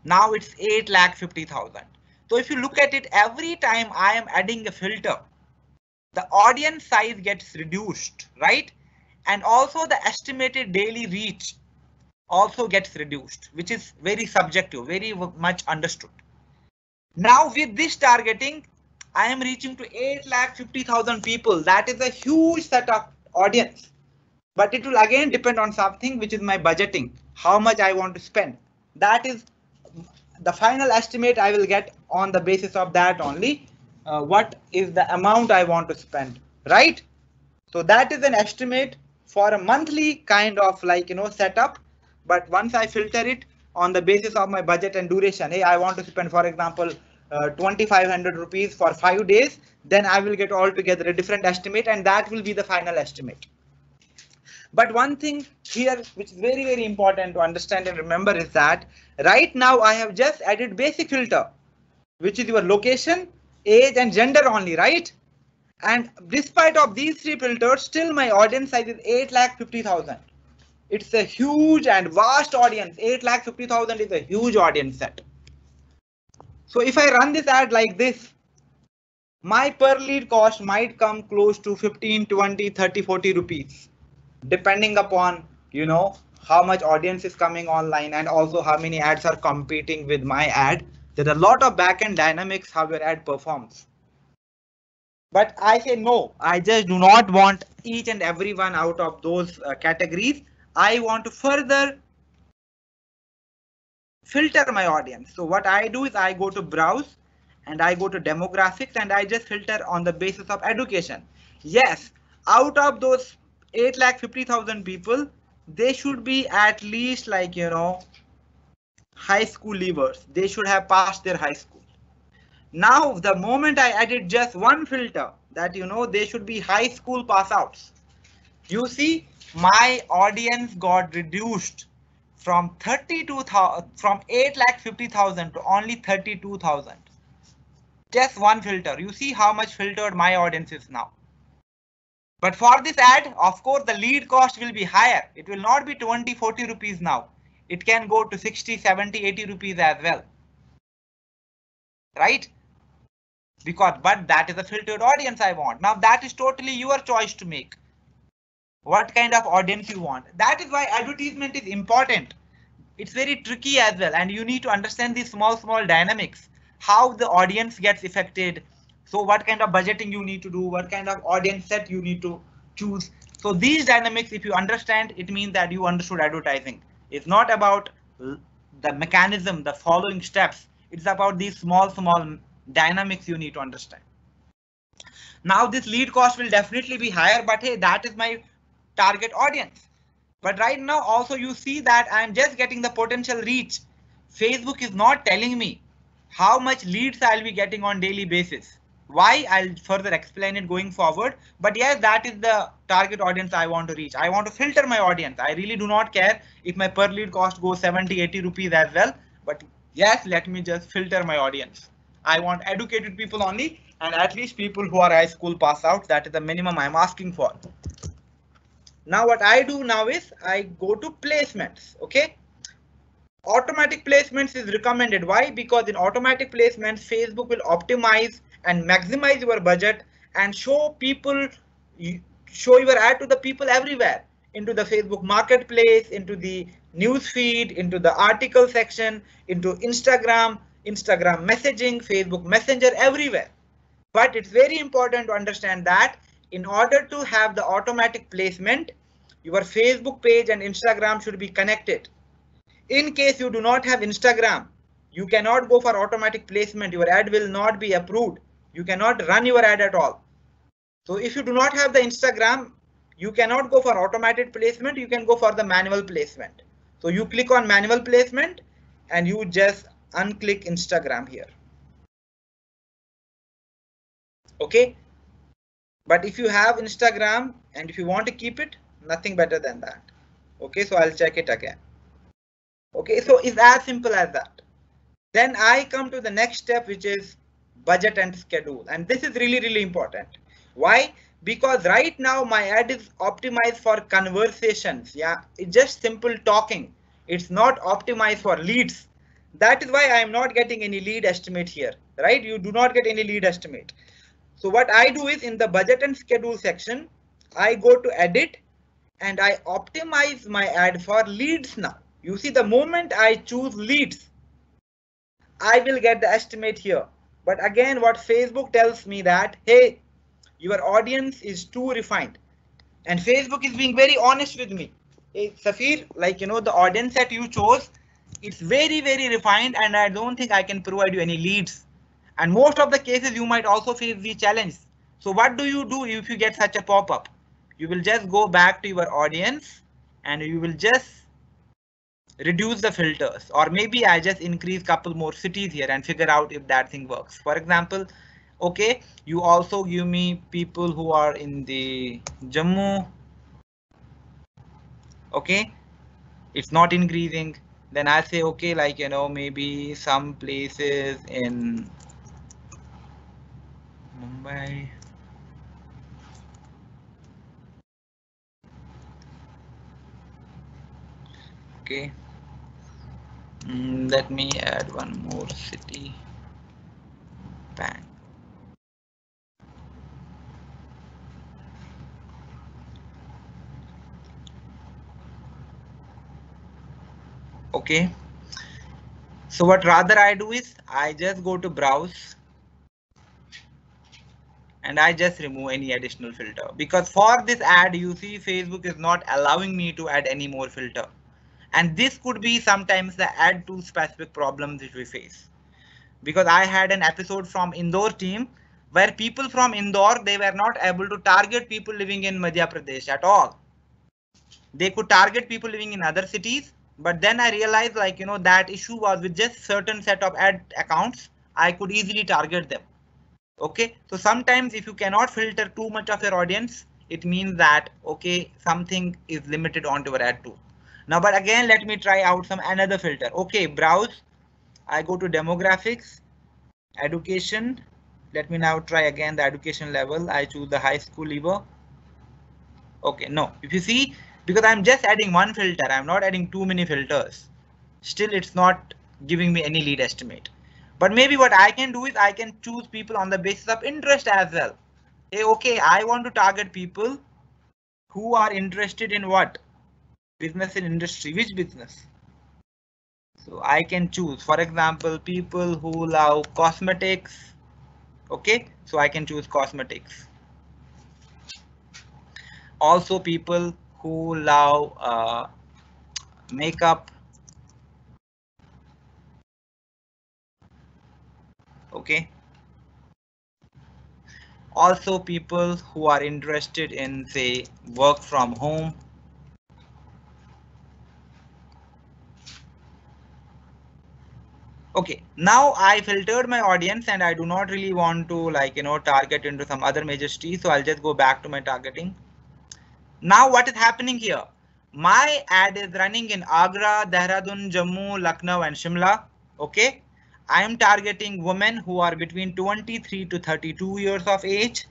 Now it's 8,50,000. So if you look at it, every time I am adding a filter, the audience size gets reduced, right? And also the estimated daily reach also gets reduced, which is very subjective, very much understood. Now with this targeting, I am reaching to 8,50,000 people. That is a huge set of audience. But it will again depend on something, which is my budgeting, how much I want to spend. That is the final estimate I will get on the basis of that only. What is the amount I want to spend, right? So that is an estimate for a monthly kind of setup. But once I filter it, on the basis of my budget and duration. Hey, I want to spend, for example, 2,500 rupees for 5 days, then I will get altogether a different estimate, and that will be the final estimate. But one thing here which is very, very important to understand and remember is that right now I have just added basic filter, which is your location, age, and gender only, right? And despite of these three filters, still my audience size is 8,50,000. It's a huge and vast audience. 8,50,000 is a huge audience set. So if I run this ad like this, my per lead cost might come close to 15, 20, 30, 40 rupees, depending upon, how much audience is coming online and also how many ads are competing with my ad. There are a lot of backend dynamics how your ad performs. But I say no, I just do not want each and every one out of those categories. I want to further filter my audience. So what I do is I go to browse and I go to demographics and I just filter on the basis of education. Yes, out of those 8,50,000 people, they should be at least like, high school leavers. They should have passed their high school. Now, the moment I added just one filter that, they should be high school pass outs. You see, my audience got reduced from 8,50,000 to only 32,000. Just one filter. You see how much filtered my audience is now. But for this ad, of course, the lead cost will be higher. It will not be 20, 40 rupees now. It can go to 60, 70, 80 rupees as well. Right? But that is a filtered audience I want. Now that is totally your choice to make. What kind of audience you want. That is why advertisement is important. It's very tricky as well. And you need to understand these small dynamics, how the audience gets affected. So what kind of budgeting you need to do, what kind of audience set you need to choose. So these dynamics, if you understand, it means that you understood advertising. It's not about the mechanism, the following steps. It's about these small dynamics you need to understand. Now this lead cost will definitely be higher, but hey, that is my target audience. But right now also you see that I'm just getting the potential reach. Facebook is not telling me how much leads I'll be getting on daily basis. Why? I'll further explain it going forward. But yes, that is the target audience I want to reach. I want to filter my audience. I really do not care if my per lead cost goes 70, 80 rupees as well. But yes, let me just filter my audience. I want educated people only, and at least people who are high school pass out. That is the minimum I'm asking for. Now what I do now is I go to placements. Okay. Automatic placements is recommended. Why? Because in automatic placements, Facebook will optimize and maximize your budget and show your ad to the people everywhere, into the Facebook marketplace, into the news feed, into the article section, into Instagram messaging, Facebook Messenger, everywhere. But it's very important to understand that in order to have the automatic placement, your Facebook page and Instagram should be connected. In case you do not have Instagram, you cannot go for automatic placement. Your ad will not be approved. You cannot run your ad at all. So if you do not have the Instagram, you cannot go for automated placement. You can go for the manual placement. So you click on manual placement and you just unclick Instagram here. Okay. But if you have Instagram and if you want to keep it, nothing better than that. Okay, so I'll check it again. Okay, so it's as simple as that. Then I come to the next step, which is budget and schedule. And this is really, really important. Why? Because right now my ad is optimized for conversations. Yeah, it's just simple talking. It's not optimized for leads. That is why I am not getting any lead estimate here, right? You do not get any lead estimate. So what I do is in the budget and schedule section, I go to edit and I optimize my ad for leads now. You see, the moment I choose leads, I will get the estimate here. But again, what Facebook tells me that, hey, your audience is too refined. And Facebook is being very honest with me. Hey, Safir, like, the audience that you chose, it's very, very refined and I don't think I can provide you any leads. And most of the cases you might also face the challenge. So what do you do if you get such a pop-up? You will just go back to your audience and you will just reduce the filters, or maybe I just increase couple more cities here and figure out if that thing works. For example, okay, you also give me people who are in the Jammu. Okay, it's not increasing. Then I say, okay, like, you know, maybe some places in Mumbai. Okay, let me add one more city. Bang. Okay, so what rather I do is I just go to browse and I just remove any additional filter, because for this ad you see Facebook is not allowing me to add any more filter, and this could be sometimes the add to specific problems which we face. Because I had an episode from Indore team where people from Indore, they were not able to target people living in Madhya Pradesh at all. They could target people living in other cities, but then I realized, like, you know, that issue was with just certain set of ad accounts I could easily target them. Okay, so sometimes if you cannot filter too much of your audience, it means that, okay, something is limited onto your ad too. Now, but again, let me try out some another filter. Okay, browse, I go to demographics, education. Let me now try again the education level. I choose the high school lever. Okay, no, if you see, because I'm just adding one filter, I'm not adding too many filters. Still, it's not giving me any lead estimate. But maybe what I can do is I can choose people on the basis of interest as well. Hey, okay, I want to target people who are interested in what? Business and industry. Which business? So I can choose, for example, people who love cosmetics. Okay, so I can choose cosmetics. Also people who love makeup. Okay, also people who are interested in, say, work from home. Okay, now I filtered my audience and I do not really want to, like, you know, target into some other major cities, so I'll just go back to my targeting. Now what is happening here? My ad is running in Agra, Dehradun, Jammu, Lucknow and Shimla. Okay, I am targeting women who are between 23 to 32 years of age,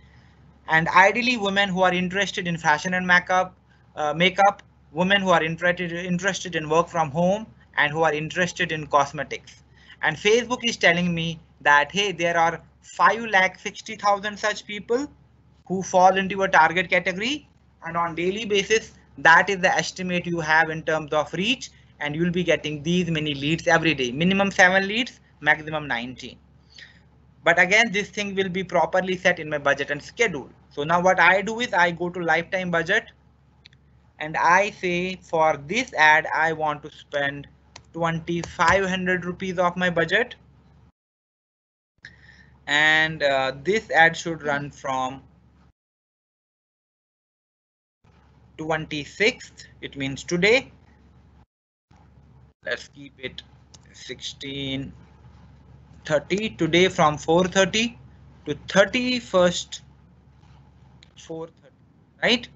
and ideally women who are interested in fashion and makeup, women who are interested in work from home, and who are interested in cosmetics. And Facebook is telling me that, hey, there are 5,60,000 such people who fall into a target category, and on daily basis that is the estimate you have in terms of reach, and you'll be getting these many leads every day, minimum 7 leads, maximum 19. But again, this thing will be properly set in my budget and schedule. So now what I do is I go to lifetime budget and I say, for this ad I want to spend 2,500 rupees of my budget, and this ad should run from 26th, it means today. Let's keep it 16:30, today from 4:30 to 31st 4:30, right?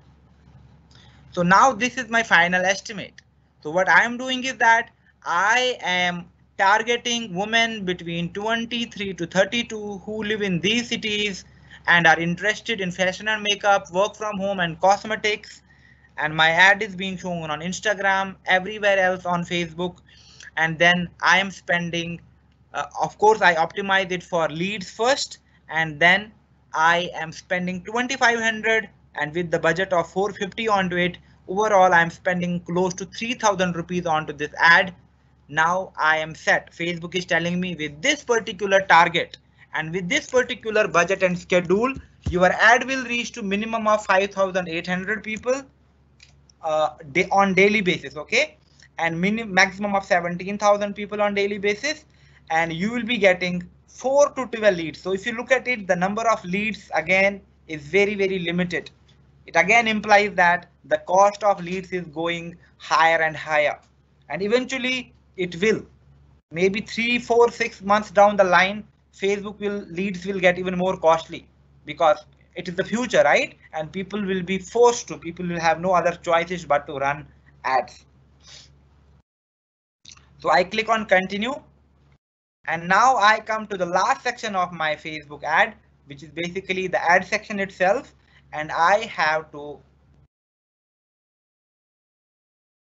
So now this is my final estimate. So what I am doing is that I am targeting women between 23 to 32 who live in these cities and are interested in fashion and makeup, work from home and cosmetics. And my ad is being shown on Instagram, everywhere else on Facebook. And then I am spending, of course, I optimize it for leads first, and then I am spending 2,500, and with the budget of 450 onto it, overall I'm spending close to 3,000 rupees onto this ad. Now I am set. Facebook is telling me, with this particular target and with this particular budget and schedule, your ad will reach to minimum of 5,800 people on daily basis. Okay, and maximum of 17,000 people on daily basis, and you will be getting 4 to 12 leads. So if you look at it, the number of leads again is very limited. It again implies that the cost of leads is going higher and higher, and eventually it will. Maybe 3, 4, 6 months down the line, Facebook leads will get even more costly because it is the future, right? And people will be forced to, people will have no other choices but to run ads. So I click on continue. And now I come to the last section of my Facebook ad, which is basically the ad section itself. And I have to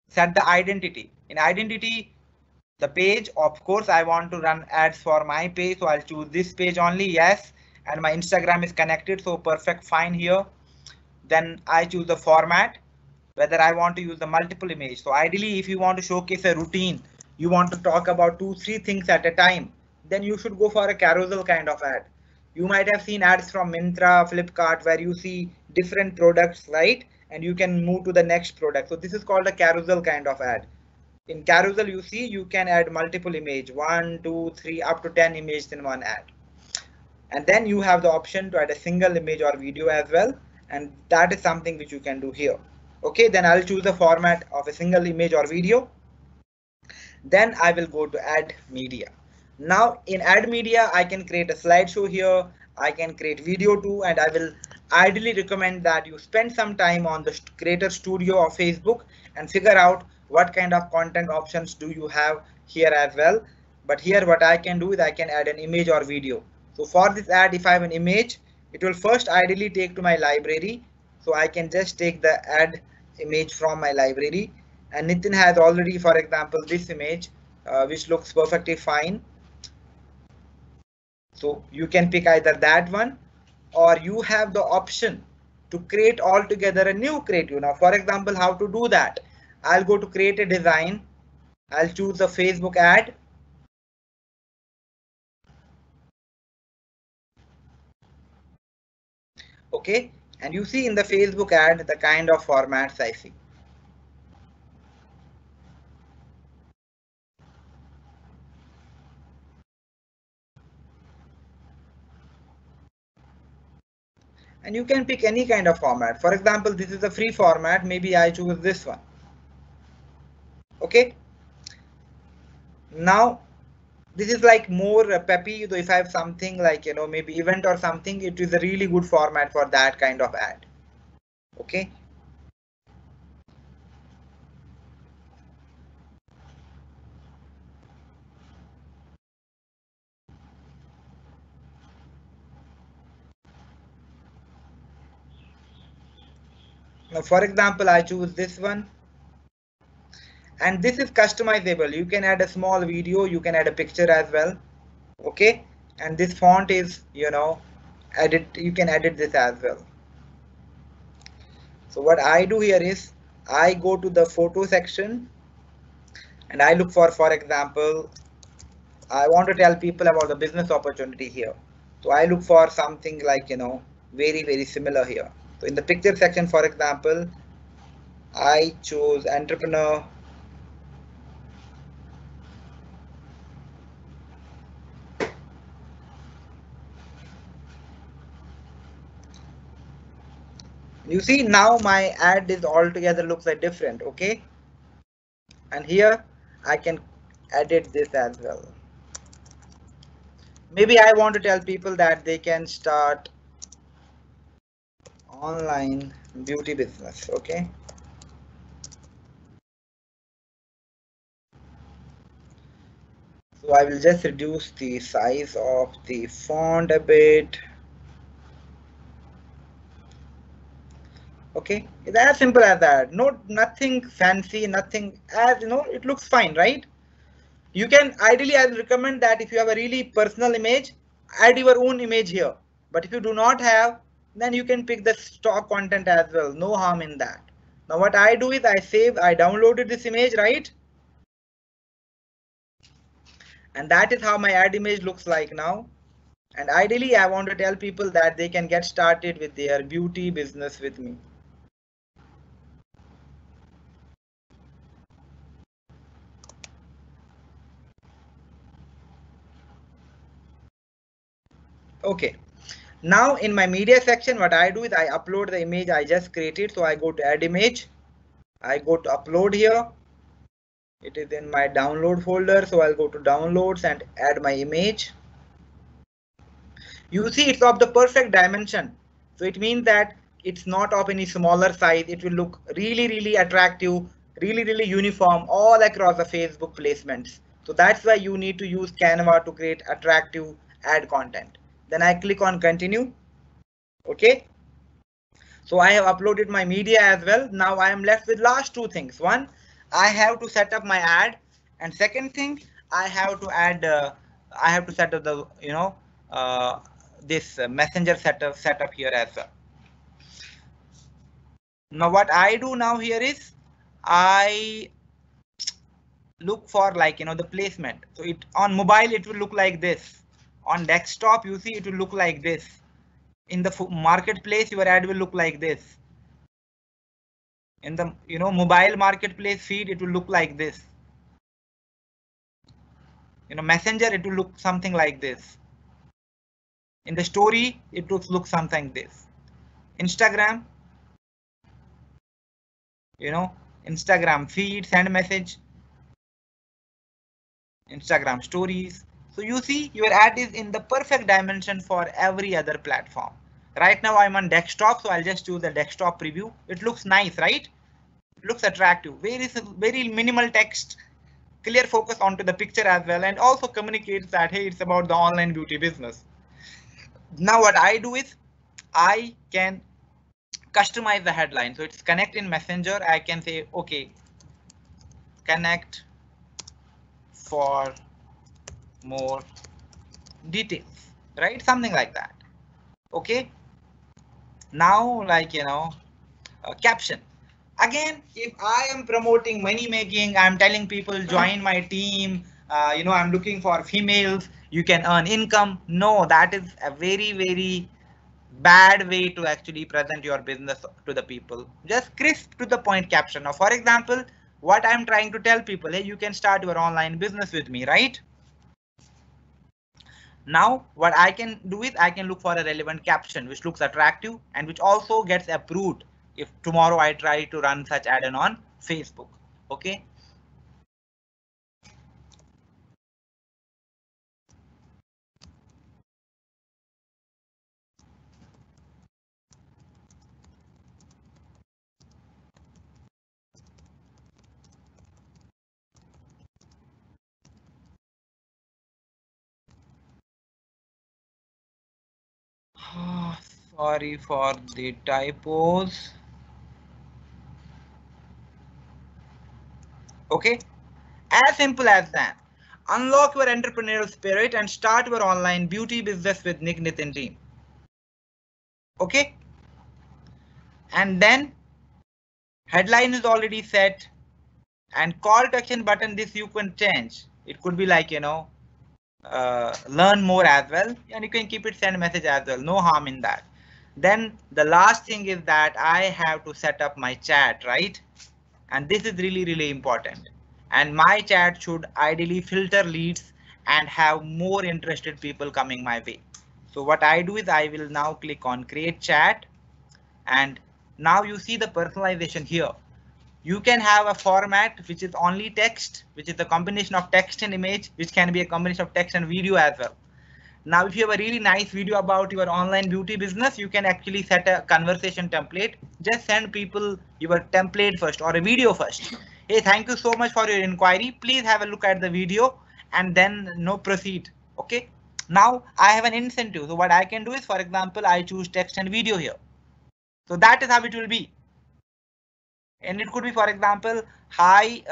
set the identity. In identity, the page, of course, I want to run ads for my page. So I'll choose this page only. Yes. And my Instagram is connected. So perfect, fine here. Then I choose the format, whether I want to use the multiple image. So ideally, if you want to showcase a routine, you want to talk about 2, 3 things at a time, then you should go for a carousel kind of ad. You might have seen ads from Myntra, Flipkart, where you see different products, right? And you can move to the next product. So this is called a carousel kind of ad. In carousel, you see, you can add multiple image, 1, 2, 3, up to 10 images in one ad. And then you have the option to add a single image or video as well. And that is something which you can do here. Okay, then I'll choose the format of a single image or video. Then I will go to add media. Now in add media, I can create a slideshow here. I can create video too, and I will ideally recommend that you spend some time on the Creator Studio of Facebook and figure out what kind of content options do you have here as well. But here what I can do is I can add an image or video. So for this ad, if I have an image, it will first ideally take to my library. So I can just take the ad image from my library, and Nitin has already, for example, this image which looks perfectly fine. So you can pick either that one, or you have the option to create altogether a new creative. Now, for example, how to do that? I'll go to create a design. I'll choose the Facebook ad. Okay, and you see in the Facebook ad the kind of formats I see. And you can pick any kind of format. For example, this is a free format. Maybe I choose this one. Okay. Now this is like more peppy. So if I have something like, maybe event or something, it is a really good format for that kind of ad. Okay. Now, for example, I choose this one. And this is customizable. You can add a small video, you can add a picture as well. Okay, and this font is, you can edit this as well. So what I do here is I go to the photo section and I look for example, I want to tell people about the business opportunity here. So I look for something like, very, very similar here. So in the picture section, for example, I chose entrepreneur. You see now my ad is altogether looks like different. Okay, and here I can edit this as well. Maybe I want to tell people that they can start online beauty business. Okay, so I will just reduce the size of the font a bit. Okay, it's as simple as that. Nothing fancy, nothing, as it looks fine, right? You can ideally, I will recommend that if you have a really personal image, add your own image here. But if you do not have, then you can pick the stock content as well. No harm in that. Now what I do is I downloaded this image, right? And that is how my ad image looks like now. And ideally, I want to tell people that they can get started with their beauty business with me. Okay, now in my media section, what I do is I upload the image I just created. So I go to add image, I go to upload here, It is in my download folder, so I'll go to downloads and add my image. You see it's of the perfect dimension. So it means that it's not of any smaller size. It will look really attractive, really uniform all across the Facebook placements. So that's why you need to use Canva to create attractive ad content. Then I click on continue. Okay. So I have uploaded my media as well. Now I am left with last two things. One, I have to set up my ad, and second thing, I have to add. I have to set up the this messenger setup here as well. Now what I do now here is I look for the placement. So it on mobile it will look like this. On desktop you see it will look like this. In the marketplace your ad will look like this. In the mobile marketplace feed it will look like this. Messenger it will look something like this. In the story it looks something like this. Instagram, Instagram feed, send message, Instagram stories. So you see your ad is in the perfect dimension for every other platform. Right now I'm on desktop, so I'll just do the desktop preview. It looks nice, right? It looks attractive. Very minimal text, clear focus onto the picture as well, and also communicates that hey, it's about the online beauty business. Now what I do is I can customize the headline. So it's connect in Messenger. I can say okay, connect for more details, right? Something like that. Okay. Now caption. Again, if I am promoting money making, I'm telling people join my team. I'm looking for females. You can earn income. No, that is a very bad way to actually present your business to the people. Just crisp to the point caption. Now, for example, what I'm trying to tell people, hey, you can start your online business with me, right? Now, what I can do is I can look for a relevant caption which looks attractive and which also gets approved if tomorrow I try to run such ad on Facebook. Okay. Sorry for the typos. Okay. As simple as that. Unlock your entrepreneurial spirit and start your online beauty business with Nick Nitin team. Okay. And then headline is already set and call to action button. This you can change. It could be like, learn more as well, and you can keep it send message as well. No harm in that. Then the last thing is that I have to set up my chat, right? And this is really important. And my chat should ideally filter leads and have more interested people coming my way. So what I do is I will now click on create chat, and now you see the personalization here. You can have a format which is only text, which is a combination of text and image, which can be a combination of text and video as well. Now, if you have a really nice video about your online beauty business, you can actually set a conversation template. Just send people your template first or a video first. Hey, thank you so much for your inquiry. Please have a look at the video and then proceed. Okay. Now I have an incentive. So what I can do is, for example, I choose text and video here. So that is how it will be. And it could be, for example, hi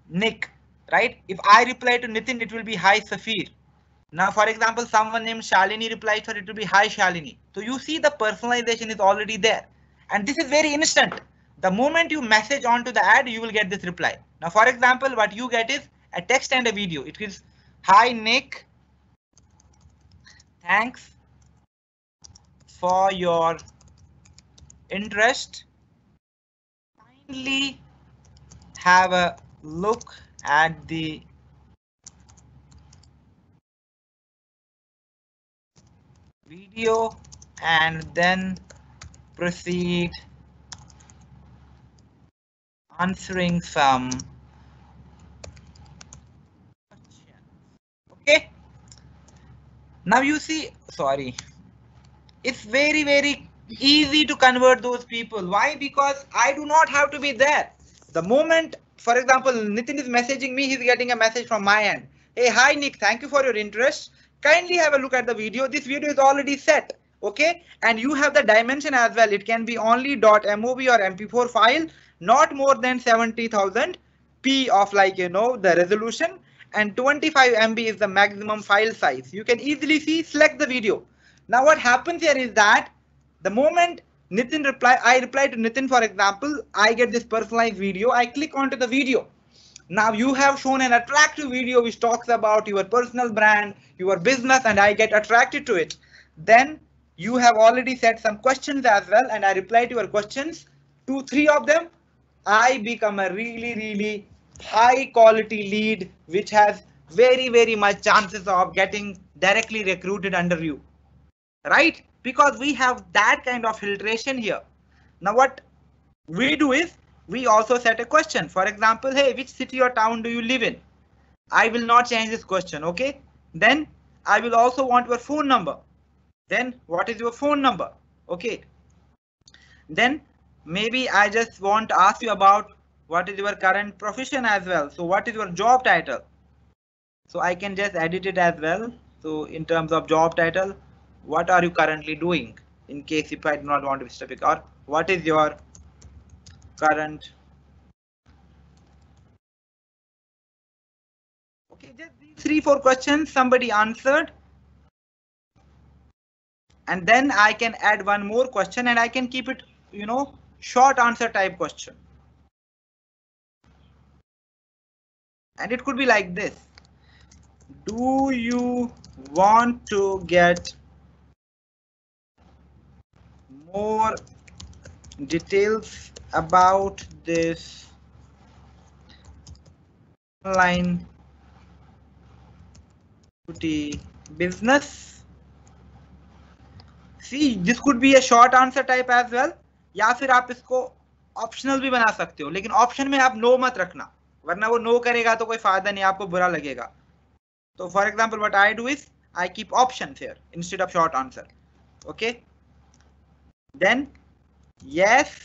Nick, right? If I reply to Nitin, it will be hi Safir. Now, for example, someone named Shalini replies, so it will be hi Shalini. So you see the personalization is already there. And this is very instant. The moment you message onto the ad, you will get this reply. Now, for example, what you get is a text and a video. It is hi Nick, thanks for your interest. Kindly have a look at the video and then proceed answering some Okay. Now you see, sorry, it's very easy to convert those people. Why? Because I do not have to be there. The moment, for example, Nitin is messaging me, he's getting a message from my end. Hey, hi Nick, thank you for your interest. Kindly have a look at the video. This video is already set. Okay, and you have the dimension as well. It can be only .mov or mp4 file, not more than 70,000 p of, like, the resolution, and 25 MB is the maximum file size. You can easily see, select the video. Now what happens here is that the moment I reply to Nitin, for example, I get this personalized video, I click onto the video. Now you have shown an attractive video which talks about your personal brand, your business, and I get attracted to it. Then you have already set some questions as well, and I reply to your questions, 2-3 of them. I become a really high quality lead, which has very much chances of getting directly recruited under you, right? Because we have that kind of filtration here. Now what we do is we also set a question. For example, hey, which city or town do you live in? I will not change this question. Okay, then I will also want your phone number. Then what is your phone number? Okay, then maybe I just want to ask you about what is your current profession as well. So what is your job title? So I can just edit it as well. So in terms of job title, what are you currently doing, in case if I do not want to be specific, or what is your current. Okay, just these 3-4 questions somebody answered, and then I can add one more question and I can keep it, short answer type question. And it could be like this: do you want to get more details about this online business? See, this could be a short answer type as well, या फिर आप इसको optional भी बना सकते हो, लेकिन option में आप नो मत रखना, वरना वो नो करेगा तो कोई फायदा नहीं, आपको बुरा लगेगा. तो for example what I do is I keep options here instead of short answer. Okay, then yes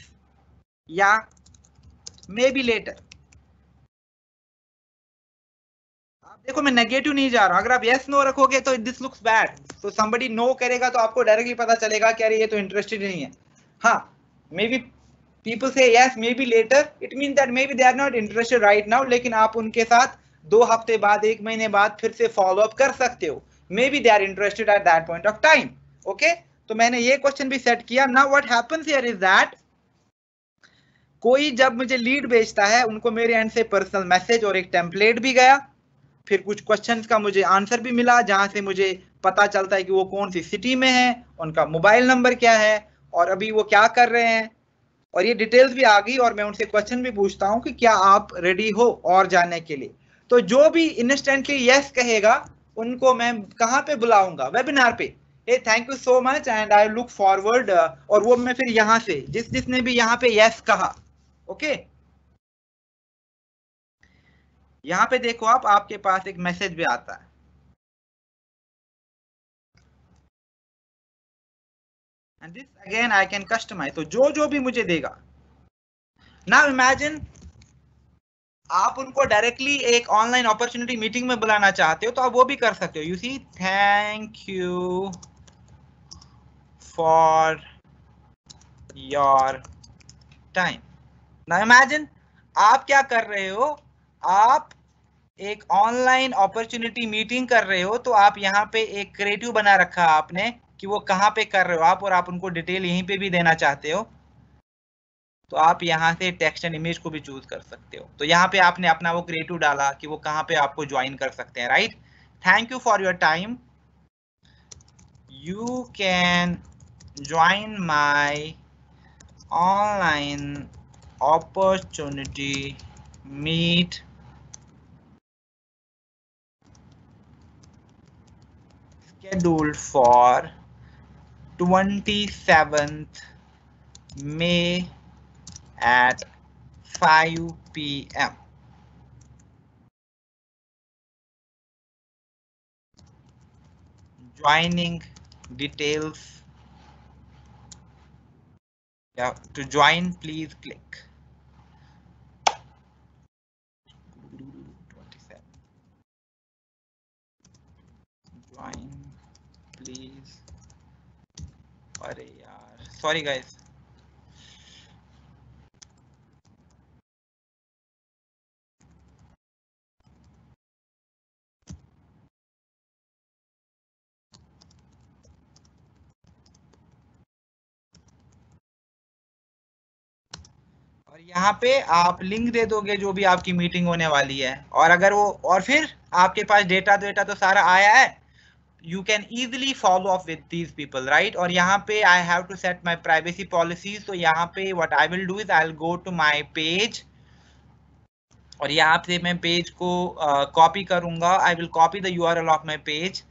या मे बी लेटर. आप देखो मैं नेगेटिव नहीं जा रहा हूं. अगर आप यस नो रखोगे तो दिस लुक्स बैड. तो समबडी नो करेगा तो आपको डायरेक्टली पता चलेगा कि अरे ये तो इंटरेस्टेड नहीं है. हाँ, may be people say yes maybe later, it means that maybe they are not interested right now, लेकिन आप उनके साथ 2 हफ्ते बाद, 1 महीने बाद फिर से फॉलो अप कर सकते हो. maybe they are interested at that point of time. okay, तो मैंने ये क्वेश्चन भी सेट किया. now what happens here is that कोई जब मुझे लीड भेजता है, उनको मेरे एंड से पर्सनल मैसेज और एक टेम्पलेट भी गया, फिर कुछ क्वेश्चंस का मुझे आंसर भी मिला, जहां से मुझे पता चलता है कि वो कौन सी सिटी में है, उनका मोबाइल नंबर क्या है, और अभी वो क्या कर रहे हैं, और ये डिटेल्स भी आ गई. और मैं उनसे क्वेश्चन भी पूछता हूं कि क्या आप रेडी हो और जाने के लिए. तो जो भी इंस्टेंटली यस कहेगा उनको मैं कहां पे बुलाऊंगा? वेबिनार पे. Hey thank you so much and I look forward. और वो मैं फिर यहां से जिसने भी यहां पे यस कहा. ओके, यहां पे देखो आप, आपके पास एक मैसेज भी आता है. And this again I can customise. तो जो भी मुझे देगा. नाउ इमेजिन आप उनको डायरेक्टली एक ऑनलाइन अपॉर्चुनिटी मीटिंग में बुलाना चाहते हो, तो आप वो भी कर सकते हो. You see, thank you for your time. Now imagine आप क्या कर रहे हो, आप एक ऑनलाइन अपॉर्चुनिटी मीटिंग कर रहे हो, तो आप यहाँ पे एक क्रिएटिव बना रखा आपने कि वो कहाँ पे कर रहे हो आप, और आप उनको डिटेल यहीं पे भी देना चाहते हो, तो आप यहाँ से टेक्स्ट एंड इमेज को भी चूज कर सकते हो. तो यहाँ पे आपने अपना वो क्रिएटिव डाला कि वो कहाँ पे आपको ज्वाइन कर सकते हैं. Right, thank you for your time, you can join my online opportunity meet scheduled for 27th May at 5 p.m. joining details. Yeah, to join, please click. 27. Join, please. Arey yaar. Sorry guys. और यहाँ पे आप link दे दोगे जो भी आपकी meeting होने वाली है, और अगर वो, और फिर आपके पास डेटा तो सारा आया है, you can easily follow up with these people, right? और यहाँ पे I have to set my privacy policies. तो यहाँ पे what I will do is I'll go to my page, और यहाँ पे मैं पेज को कॉपी करूंगा. I will copy the URL of my page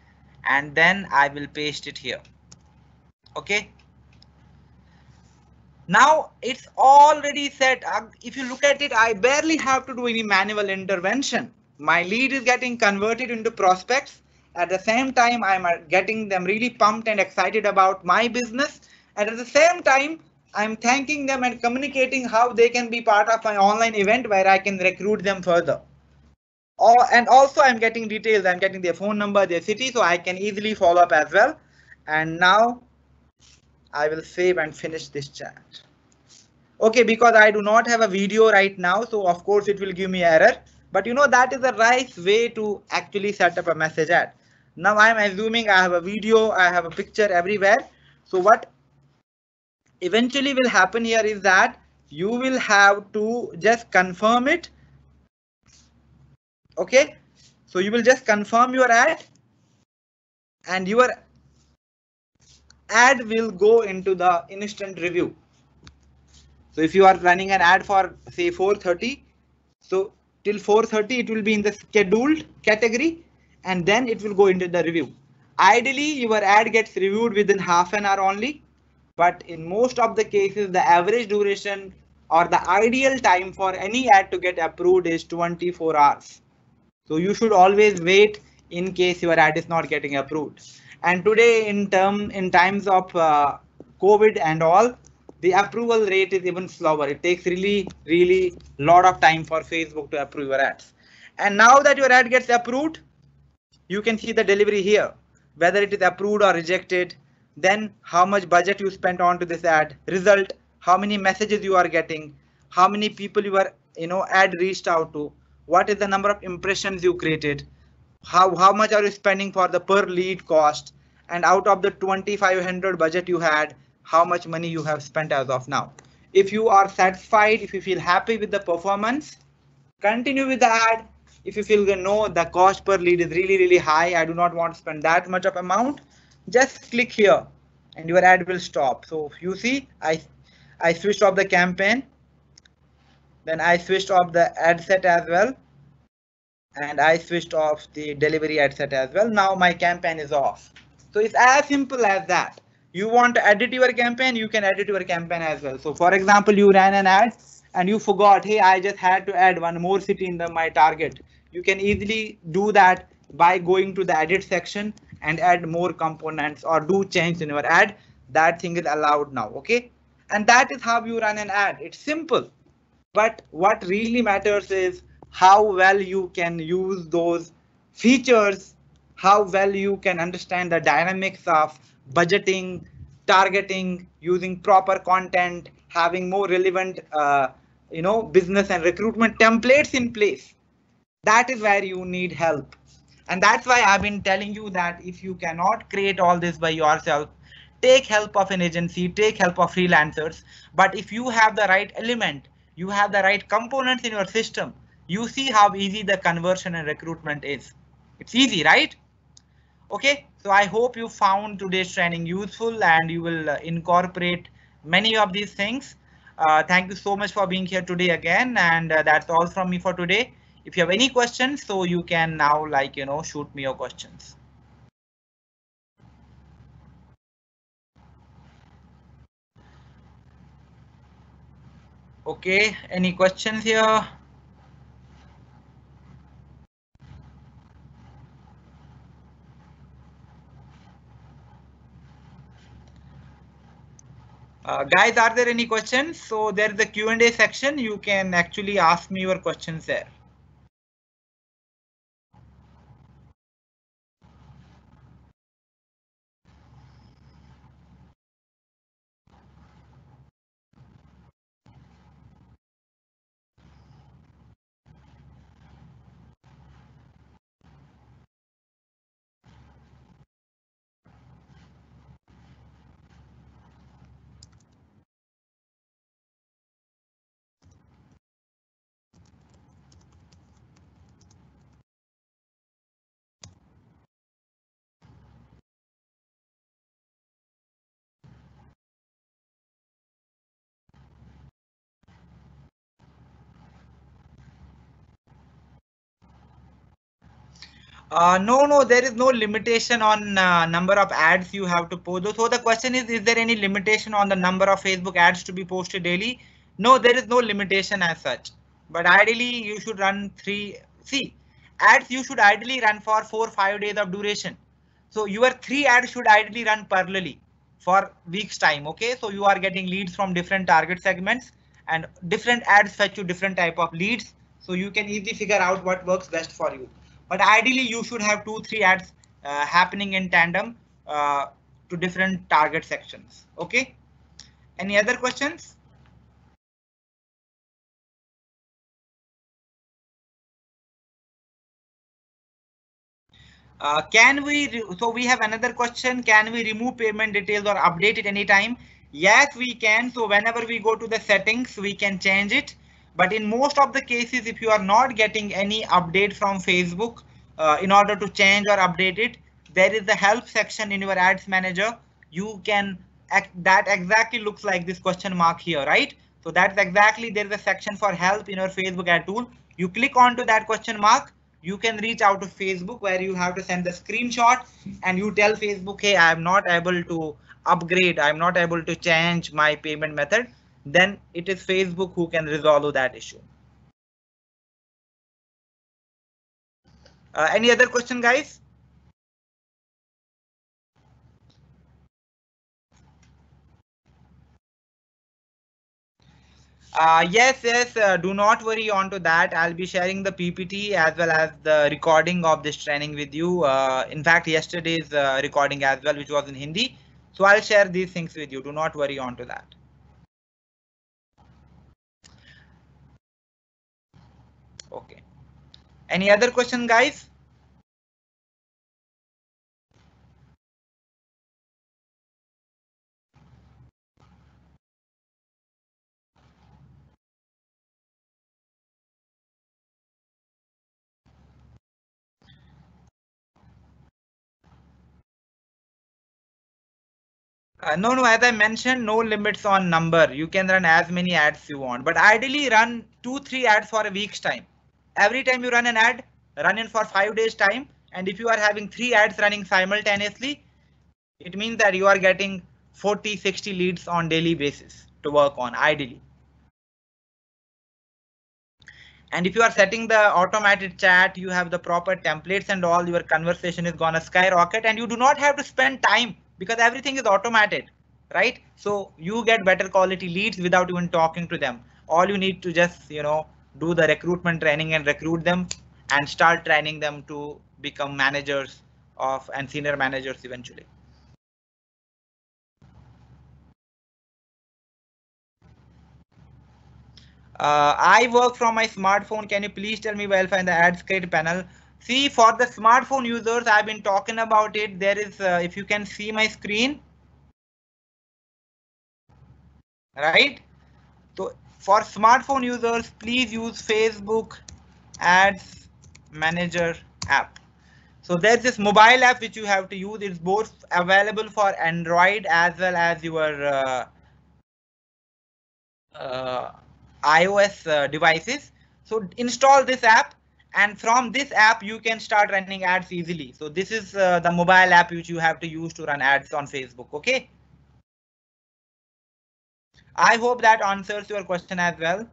and then I will paste it here. Okay. Now it's already set. If you look at it, I barely have to do any manual intervention. My lead is getting converted into prospects. At the same time, I'm getting them really pumped and excited about my business. And at the same time, I'm thanking them and communicating how they can be part of my online event where I can recruit them further. And also I'm getting details. I'm getting their phone number, their city, so I can easily follow up as well. And now I will save and finish this chat. Okay, because I do not have a video right now, so of course it will give me error. But you know, that is the right way to actually set up a message ad. Now I'm assuming I have a video, I have a picture everywhere. So what eventually will happen here is that you will have to just confirm it. Okay, so you will just confirm your ad and your ad will go into the instant review. So if you are running an ad for say 4:30, so till 4:30 it will be in the scheduled category and then it will go into the review. Ideally your ad gets reviewed within half an hour only, but in most of the cases the average duration or the ideal time for any ad to get approved is 24 hours. So you should always wait in case your ad is not getting approved. And today in times of COVID and all, the approval rate is even slower. It takes really lot of time for Facebook to approve your ads. And now that your ad gets approved, you can see the delivery here, whether it is approved or rejected, then how much budget you spent on to this ad, result, how many messages you are getting, how many people your ad reached out to, what is the number of impressions you created, how much are you spending for the per lead cost, and out of the 2500 budget you had, how much money you have spent as of now. If you are satisfied, if you feel happy with the performance, continue with the ad. If you feel no, the cost per lead is really high, I do not want to spend that much of amount, just click here and your ad will stop. So you see, I switched off the campaign, then I switched off the ad set as well, and I switched off the delivery ad set as well. Now my campaign is off. So it's as simple as that. You want to edit your campaign, you can edit your campaign as well. So for example, you ran an ad and you forgot, hey, I just had to add one more city in my target. You can easily do that by going to the edit section and add more components or do change in your ad. That thing is allowed now. Okay. And that is how you run an ad. It's simple. But what really matters is how well you can use those features, how well you can understand the dynamics of budgeting, targeting, using proper content, having more relevant business and recruitment templates in place. That is where you need help. And that's why I've been telling you that if you cannot create all this by yourself, take help of an agency, take help of freelancers. But if you have the right element, you have the right components in your system, you see how easy the conversion and recruitment is. It's easy, right? Okay, so I hope you found today's training useful and you will incorporate many of these things. Thank you so much for being here today again, and that's all from me for today. If you have any questions, so you can now shoot me your questions. Okay, any questions here? Guys, are there any questions? So there is the Q&A section. You can actually ask me your questions there. No, there is no limitation on number of ads you have to post. So the question is there any limitation on the number of Facebook ads to be posted daily? No, there is no limitation as such. But ideally, you should run ads you should ideally run for 4-5 days of duration. So your 3 ads should ideally run parallelly for weeks time. Okay, so you are getting leads from different target segments and different ads fetch you different type of leads. So you can easily figure out what works best for you. But ideally, you should have 2-3 ads happening in tandem to different target sections. Okay. Any other questions? So we have another question. Can we remove payment details or update it anytime? Yes, we can. So whenever we go to the settings, we can change it. But in most of the cases, if you are not getting any update from Facebook, in order to change or update it, there is the help section in your ads manager. You can that exactly looks like this question mark here, right? So that's exactly there is a section for help in your Facebook ad tool. You click onto that question mark. You can reach out to Facebook where you have to send the screenshot and you tell Facebook, hey, I'm not able to upgrade. I'm not able to change my payment method. Then it is Facebook who can resolve that issue. Any other question, guys? Yes, do not worry onto that. I'll be sharing the PPT as well as the recording of this training with you. In fact, yesterday's recording as well, which was in Hindi. So I'll share these things with you. Do not worry onto that. Okay. Any other question, guys? No, as I mentioned, no limits on number. You can run as many ads you want, but ideally run 2-3 ads for a week's time. Every time you run an ad, run in for 5 days time. And if you are having 3 ads running simultaneously, it means that you are getting 40-60 leads on daily basis to work on ideally. And if you are setting the automated chat, you have the proper templates and all, your conversation is gonna skyrocket and you do not have to spend time because everything is automated, right? So you get better quality leads without even talking to them. All you need to just, do the recruitment training and recruit them and start training them to become managers of and senior managers eventually. I work from my smartphone. Can you please tell me where I'll find the ads create panel? See, for the smartphone users, I've been talking about it. There is, if you can see my screen, right? So for smartphone users, please use Facebook Ads Manager app. So there's this mobile app which you have to use. It's both available for Android as well as your iOS devices. So install this app and from this app you can start running ads easily. So this is the mobile app which you have to use to run ads on Facebook. Okay. I hope that answers your question as well.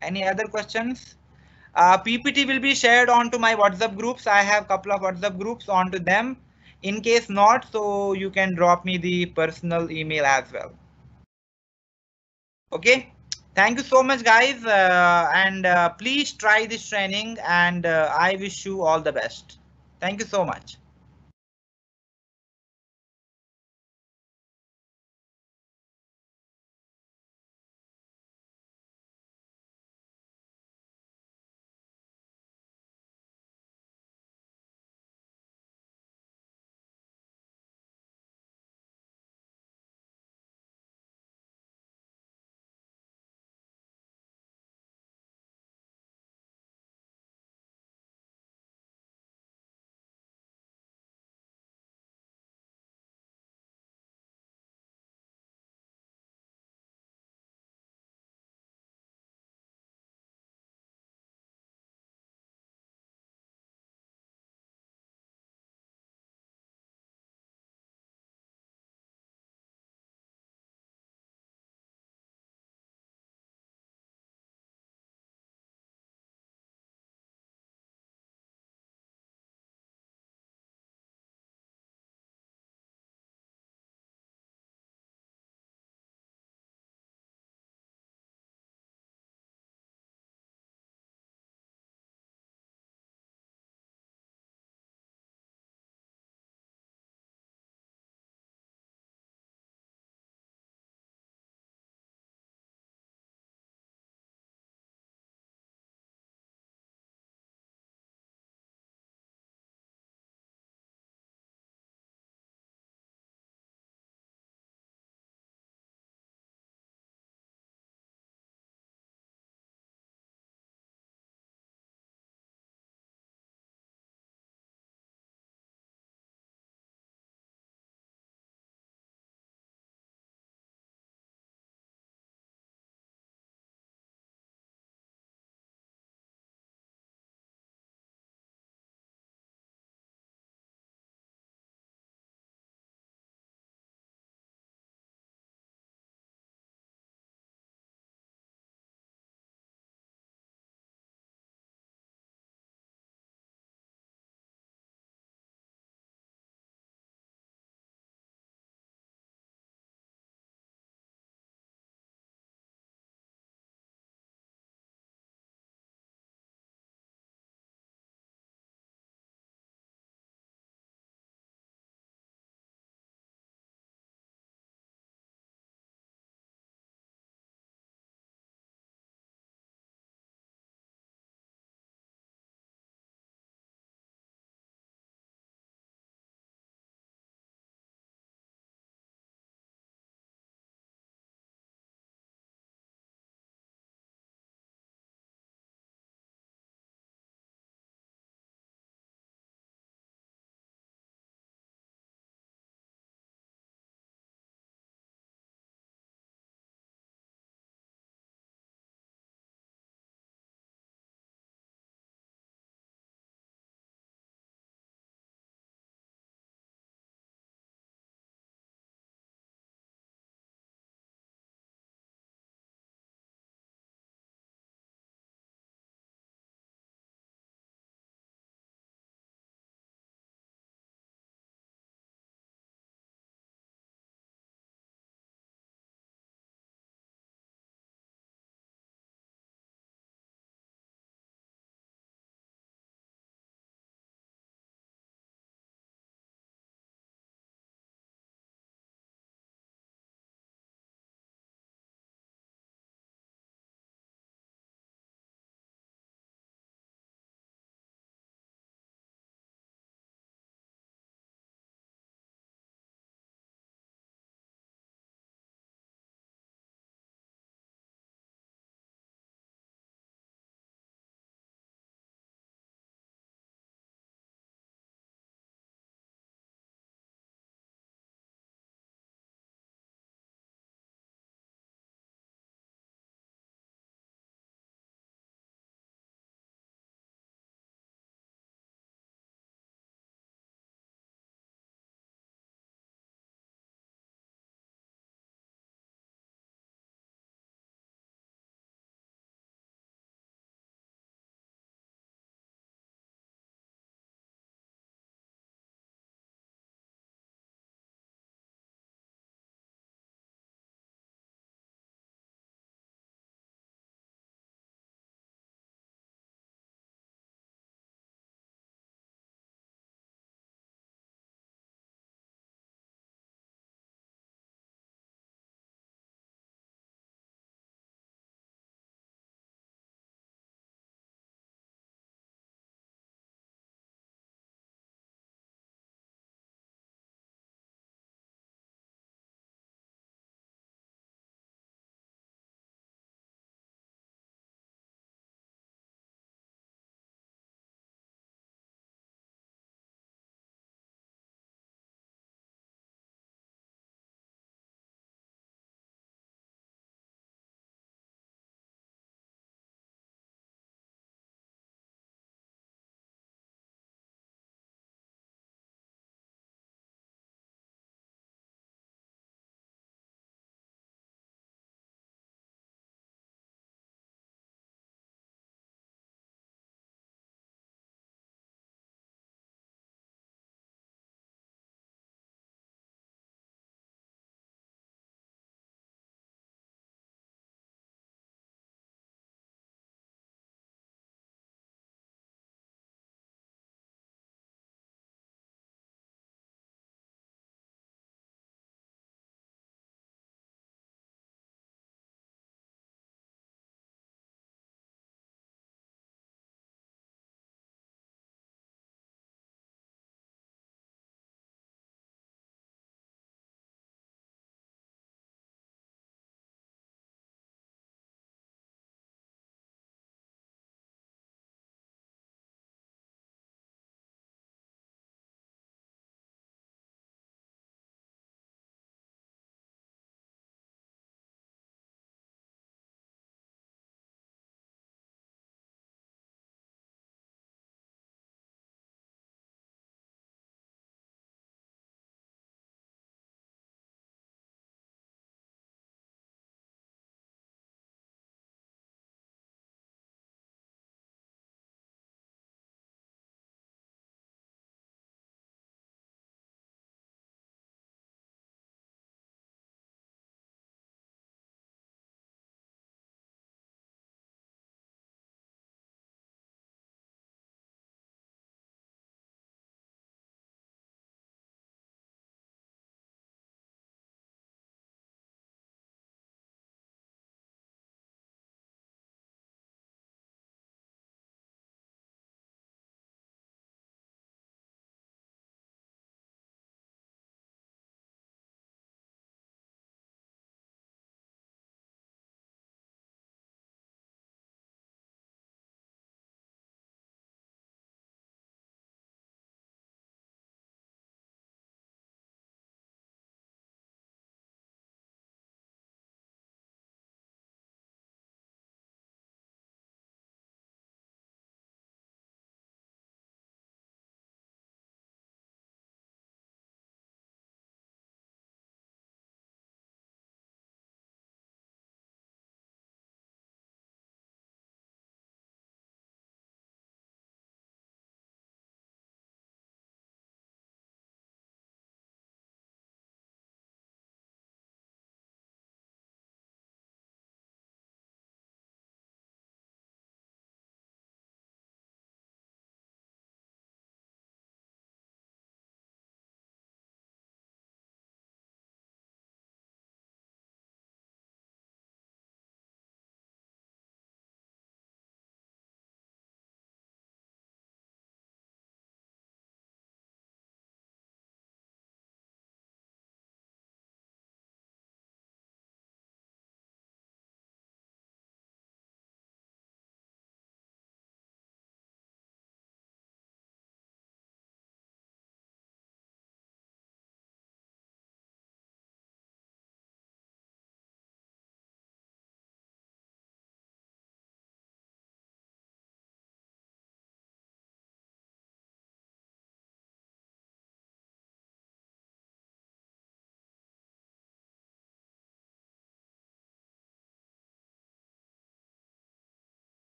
Any other questions? PPT will be shared onto my WhatsApp groups. I have a couple of WhatsApp groups onto them. In case not, so you can drop me the personal email as well. Okay. Thank you so much, guys, and please try this training, and I wish you all the best. Thank you so much.